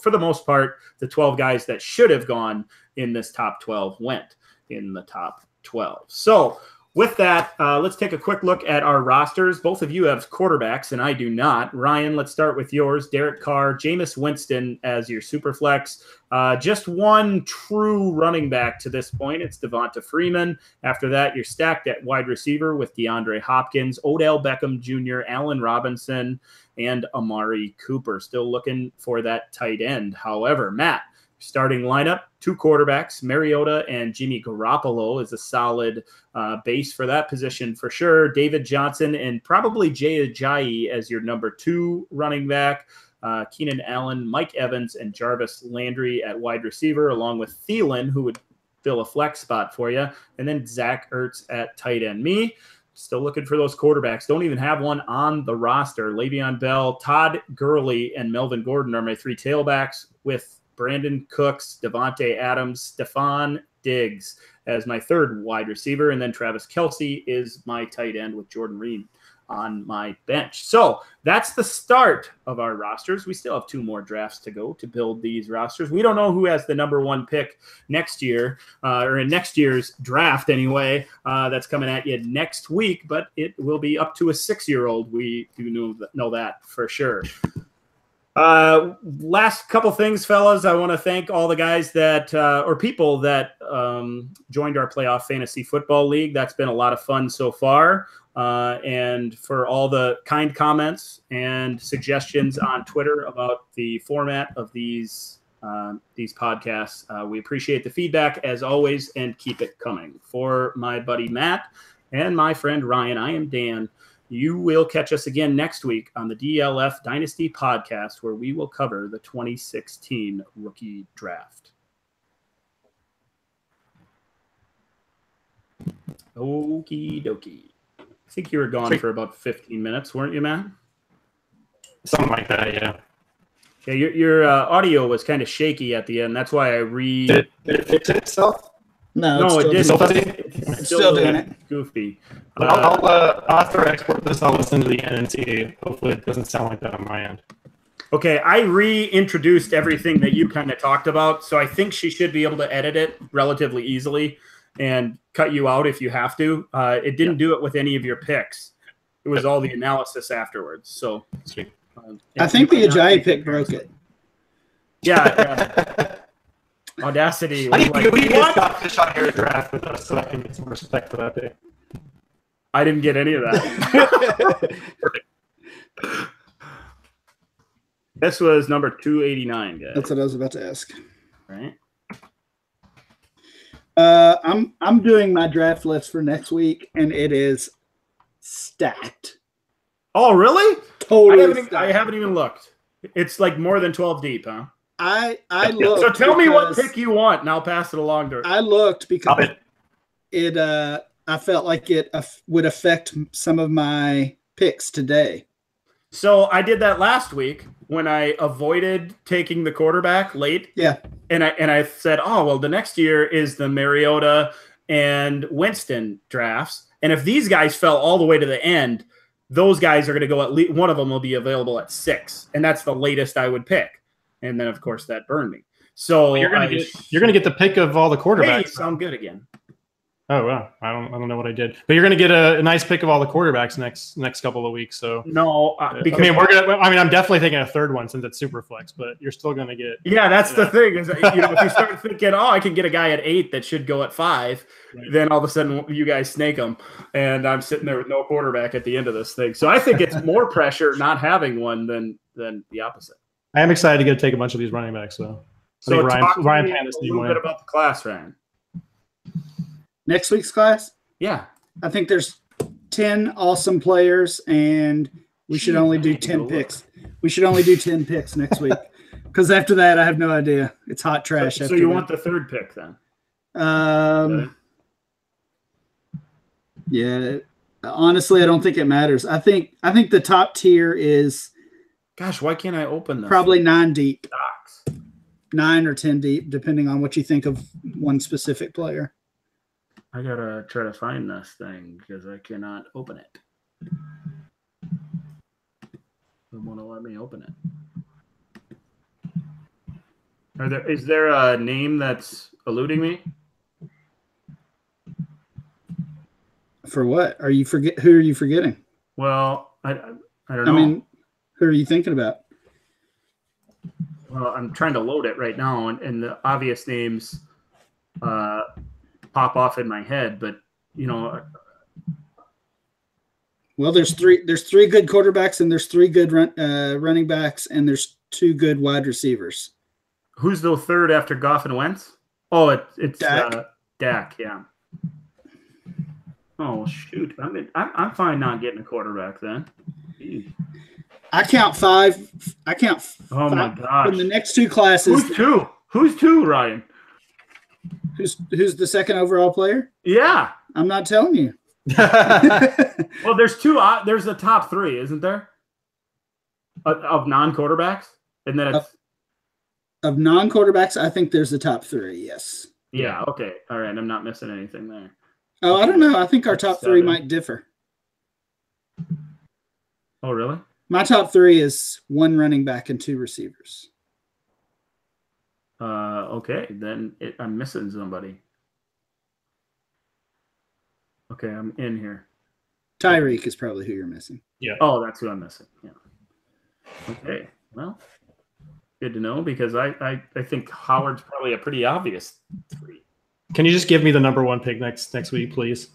Speaker 2: for the most part, the 12 guys that should have gone in this top 12 went in the top 12. So with that, let's take a quick look at our rosters. Both of you have quarterbacks, and I do not. Ryan, let's start with yours. Derek Carr, Jameis Winston as your super flex. Just one true running back to this point. It's Devonta Freeman. After that, you're stacked at wide receiver with DeAndre Hopkins, Odell Beckham Jr., Allen Robinson, and Amari Cooper. Still looking for that tight end. However, Matt, starting lineup, 2 quarterbacks, Mariota and Jimmy Garoppolo is a solid base for that position for sure. David Johnson and probably Jay Ajayi as your number 2 running back. Keenan Allen, Mike Evans, and Jarvis Landry at wide receiver, along with Thielen, who would fill a flex spot for you. And then Zach Ertz at tight end. Me, still looking for those quarterbacks. Don't even have one on the roster. Le'Veon Bell, Todd Gurley, and Melvin Gordon are my 3 tailbacks, with Brandon Cooks, Devontae Adams, Stephon Diggs as my 3rd wide receiver. And then Travis Kelce is my tight end with Jordan Reed on my bench. So that's the start of our rosters. We still have 2 more drafts to go to build these rosters. We don't know who has the number 1 pick next year, or in next year's draft anyway. That's coming at you next week, but it will be up to a 6-year-old. We do know that for sure. Last couple things, fellas. I want to thank all the guys that or people that joined our playoff fantasy football league. That's been a lot of fun so far, and for all the kind comments and suggestions on Twitter about the format of these podcasts. We appreciate the feedback as always, and keep it coming. For my buddy Matt and my friend Ryan, I am Dan. You will catch us again next week on the DLF Dynasty podcast, where we will cover the 2016 rookie draft. Okie dokie. I think you were gone for about 15 minutes, weren't you, Matt?
Speaker 1: Something like that, yeah.
Speaker 2: Yeah, your audio was kind of shaky at the end. That's why I
Speaker 1: Did it fix it itself?
Speaker 3: No,
Speaker 2: it didn't.
Speaker 3: It's still doing it.
Speaker 2: Goofy.
Speaker 1: I'll after I export this, I'll listen to the end and see. Hopefully it doesn't sound like that on my end.
Speaker 2: Okay, I reintroduced everything that you kind of talked about, so I think she should be able to edit it relatively easily and cut you out if you have to. It didn't do it with any of your picks. It was all the analysis afterwards. So
Speaker 3: I think the Ajayi pick broke it.
Speaker 2: Yeah. Audacity.
Speaker 1: We just got Fish on your draft with us, so I can get some respect for that pick.
Speaker 2: I didn't get any of that. This was number 289, guys.
Speaker 3: That's what I was about to ask.
Speaker 2: Right.
Speaker 3: I'm doing my draft list for next week, and it is stacked.
Speaker 2: Oh, really?
Speaker 3: Totally.
Speaker 2: I haven't even looked. It's like more than 12 deep, huh?
Speaker 3: I looked.
Speaker 2: So tell me what pick you want, and I'll pass it along to her.
Speaker 3: I looked because I felt like it would affect some of my picks today.
Speaker 2: So I did that last week when I avoided taking the quarterback late.
Speaker 3: Yeah.
Speaker 2: And I said, oh, well, the next year is the Mariota and Winston drafts. And if these guys fell all the way to the end, those guys are going to go at least one of them will be available at 6. And that's the latest I would pick. And then, of course, that burned me. So
Speaker 1: you're gonna get the pick of all the quarterbacks.
Speaker 2: Hey, sound good again.
Speaker 1: Oh wow, I don't know what I did, but you're gonna get a nice pick of all the quarterbacks next couple of weeks. So
Speaker 2: no, because
Speaker 1: I'm definitely taking a third one since it's super flex, but you're still gonna get.
Speaker 2: Yeah, that's the thing is, if you start thinking, oh, I can get a guy at 8 that should go at 5, right, then all of a sudden you guys snake them, and I'm sitting there with no quarterback at the end of this thing. So I think it's more pressure not having one than the opposite.
Speaker 1: I am excited to take a bunch of these running backs, though.
Speaker 2: So
Speaker 1: Ryan Pan
Speaker 2: a little bit about the class, Ryan.
Speaker 3: Next week's class?
Speaker 2: Yeah.
Speaker 3: I think there's 10 awesome players, and we should only do 10 picks. We should only do 10 picks next week, because after that, I have no idea. It's hot trash.
Speaker 2: So you want the third pick then?
Speaker 3: Okay. Yeah. Honestly, I don't think it matters. I think the top tier is
Speaker 2: Gosh, why can't I open this?
Speaker 3: probably 9 deep,
Speaker 2: Docs.
Speaker 3: 9 or 10 deep, depending on what you think of one specific player.
Speaker 2: I gotta try to find this thing because I cannot open it. They won't let me open it. Is there a name that's eluding me?
Speaker 3: For what? Who are you forgetting?
Speaker 2: Well, I don't know.
Speaker 3: I mean, who are you thinking about?
Speaker 2: Well, I'm trying to load it right now, and the obvious names pop off in my head, but
Speaker 3: Well, there's three good quarterbacks, and there's 3 good running backs, and there's 2 good wide receivers.
Speaker 2: Who's the third after Goff and Wentz? Oh, it's
Speaker 3: Dak.
Speaker 2: Dak, yeah. Oh shoot! I'm fine not getting a quarterback then. Jeez.
Speaker 3: I count 5.
Speaker 2: Oh my gosh!
Speaker 3: In the next 2 classes.
Speaker 2: Who's two, Ryan?
Speaker 3: Who's the second overall player?
Speaker 2: Yeah,
Speaker 3: I'm not telling you.
Speaker 2: well, there's 2. There's the top 3, isn't there? Of non-quarterbacks, and then it's
Speaker 3: of non-quarterbacks. I think there's the top 3. Yes.
Speaker 2: Yeah. Okay. All right. I'm not missing anything there.
Speaker 3: Oh, I don't know. I think our top 3 might differ.
Speaker 2: Oh, really?
Speaker 3: My top 3 is 1 running back and 2 receivers.
Speaker 2: Okay. Then I'm missing somebody. Okay, I'm in here.
Speaker 3: Tyreek is probably who you're missing.
Speaker 2: Yeah. Oh, that's who I'm missing. Yeah. Okay. Well, good to know because I think Howard's probably a pretty obvious 3.
Speaker 1: Can you just give me the number 1 pick next week, please?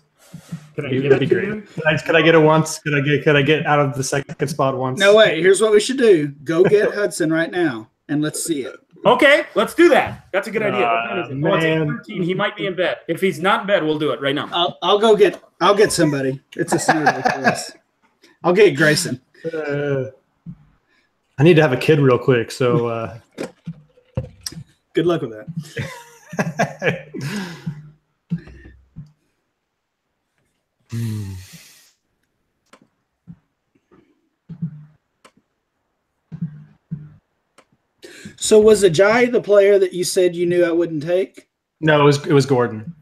Speaker 2: Can I give it to you?
Speaker 1: Could I get it once? Could I get out of the second spot once?
Speaker 3: No way. Here's what we should do. Go get Hudson right now, and let's see it.
Speaker 2: Okay, let's do that. That's a good idea. What time is it?
Speaker 1: Man.
Speaker 2: It's 8:13. He might be in bed. If he's not in bed, we'll do it right now.
Speaker 3: I'll get somebody. It's a snowball for us. I'll get Grayson.
Speaker 1: I need to have a kid real quick, so
Speaker 3: good luck with that. So was Ajayi the player that you said you knew I wouldn't take?
Speaker 1: No, it was Gordon.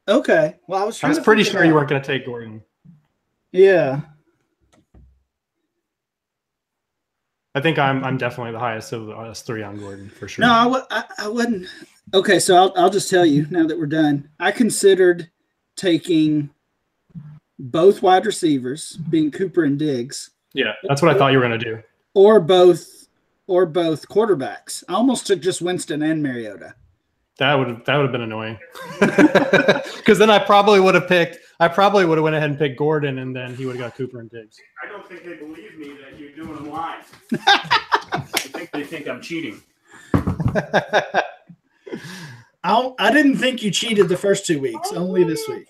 Speaker 3: Okay. Well, I was
Speaker 1: pretty sure you weren't going to take Gordon.
Speaker 3: Yeah.
Speaker 1: I think I'm definitely the highest of us 3 on Gordon for sure.
Speaker 3: No, I wouldn't. Okay, so I'll just tell you now that we're done. I considered taking both wide receivers, being Cooper and Diggs.
Speaker 1: Yeah, that's what I thought you were going to do.
Speaker 3: Or both quarterbacks. I almost took just Winston and Mariota.
Speaker 1: That would have been annoying. Because then I probably would have went ahead and picked Gordon, and then he would have got Cooper and Diggs.
Speaker 2: I don't think they believe me that you're doing them live. They think I'm cheating.
Speaker 3: I didn't think you cheated the first 2 weeks, only this week.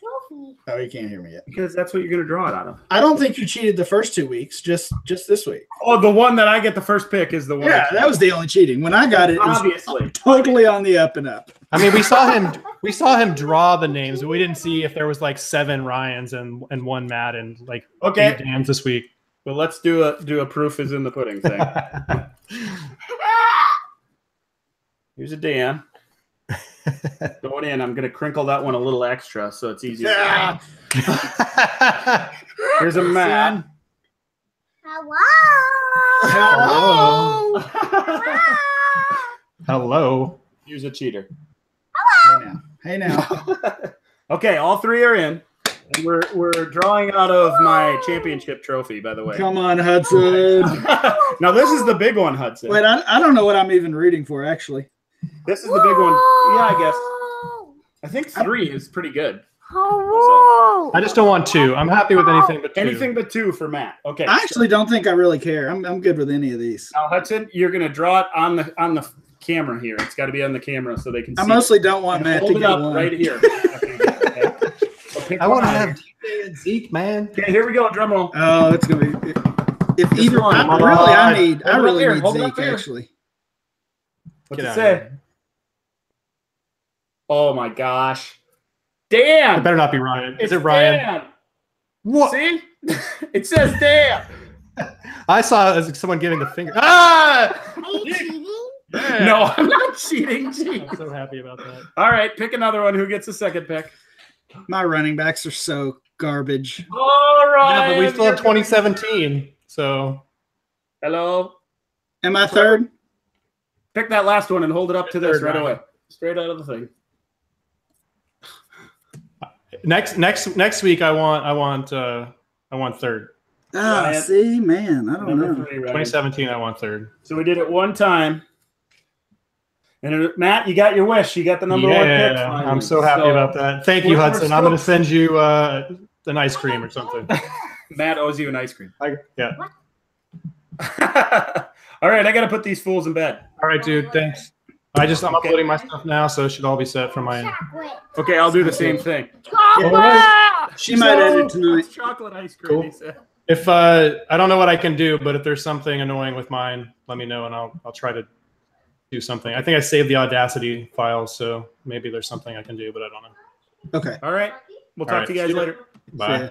Speaker 3: Oh, you can't hear me yet.
Speaker 2: Because that's what you're going to draw it out of.
Speaker 3: I don't think you cheated the first 2 weeks, just this week.
Speaker 2: Oh, the one that I get the first pick is the one.
Speaker 3: Yeah, that was the only cheating. When I got it,
Speaker 2: obviously.
Speaker 3: It was totally on the up and up.
Speaker 1: I mean, we saw him draw the names, but we didn't see if there was like 7 Ryans and 1 Matt and like 8 Dans this week.
Speaker 2: Well, let's do a proof is in the pudding thing. Here's a Dan. Going in, I'm going to crinkle that one a little extra so it's easier. Yeah. Here's a Matt.
Speaker 3: Hello.
Speaker 1: Hello.
Speaker 2: Here's a cheater.
Speaker 3: Hey now.
Speaker 2: Okay, all 3 are in. We're drawing out of my championship trophy, by the way.
Speaker 3: Come on, Hudson.
Speaker 2: Now this is the big one, Hudson.
Speaker 3: Wait, I don't know what I'm even rooting for, actually.
Speaker 2: This is the big one. Yeah, I guess. I think 3 is pretty good.
Speaker 1: I just don't want 2. I'm happy with anything but 2.
Speaker 2: Anything but 2 for Matt. Okay.
Speaker 3: I actually don't think I really care. I'm good with any of these.
Speaker 2: Now, Hudson, you're going to draw it on the camera here. It's got to be on the camera so they can see.
Speaker 3: I mostly don't want Matt to
Speaker 2: hold it
Speaker 3: get
Speaker 2: up
Speaker 3: one.
Speaker 2: right here. Okay. So
Speaker 1: I want to have DJ and Zeke, man.
Speaker 2: Okay, here we go. Drum roll.
Speaker 3: Oh, it's going to be. If either
Speaker 2: one.
Speaker 3: I really need
Speaker 2: Hold it
Speaker 3: Zeke,
Speaker 2: up here.
Speaker 3: actually.
Speaker 2: What's
Speaker 1: Get
Speaker 2: it
Speaker 1: out
Speaker 2: say?
Speaker 1: of here.
Speaker 2: Oh my gosh. Dan!
Speaker 1: It better not be Ryan. Is
Speaker 2: It's
Speaker 1: it Ryan?
Speaker 2: Dan.
Speaker 1: What?
Speaker 2: See? It says there.
Speaker 1: I saw someone giving the finger. Ah!
Speaker 4: Are you cheating?
Speaker 1: Man.
Speaker 2: No, I'm not cheating. Gee.
Speaker 1: I'm so happy about that.
Speaker 2: All right, pick another one. Who gets the second pick?
Speaker 3: My running backs are so garbage.
Speaker 2: All right.
Speaker 1: Yeah, but we still have 2017. So
Speaker 2: Hello.
Speaker 3: Am I third?
Speaker 2: Pick that last one and hold it up to this
Speaker 1: Third,
Speaker 2: right
Speaker 1: Ryan.
Speaker 2: away. Straight out of the thing.
Speaker 1: next week I want third.
Speaker 2: Ryan.
Speaker 3: See, man, I don't
Speaker 2: Number
Speaker 3: know.
Speaker 2: 3, Ryan.
Speaker 1: 2017 I want third.
Speaker 2: So we did it one time. And Matt, you got your wish. You got the number 1 pick.
Speaker 1: Yeah,
Speaker 2: finally.
Speaker 1: I'm so happy about that. Thank you,
Speaker 2: we're
Speaker 1: Hudson. I'm
Speaker 2: still-
Speaker 1: going to send you an ice cream or something.
Speaker 2: Matt owes you an ice cream.
Speaker 1: Yeah.
Speaker 2: All right, I got to put these fools in bed.
Speaker 1: All right, dude. Thanks. I'm uploading my stuff now, so it should all be set for my end.
Speaker 2: Okay, I'll do the same thing.
Speaker 3: She might edit tonight.
Speaker 2: It's chocolate ice cream.
Speaker 1: Cool.
Speaker 2: He said.
Speaker 1: If I don't know what I can do, but if there's something annoying with mine, let me know and I'll try to do something. I think I saved the Audacity files, so maybe there's something I can do, but I don't know.
Speaker 3: Okay.
Speaker 2: All right, we'll
Speaker 1: All
Speaker 2: talk
Speaker 1: right.
Speaker 2: to you guys later.
Speaker 1: Bye.
Speaker 3: Yeah.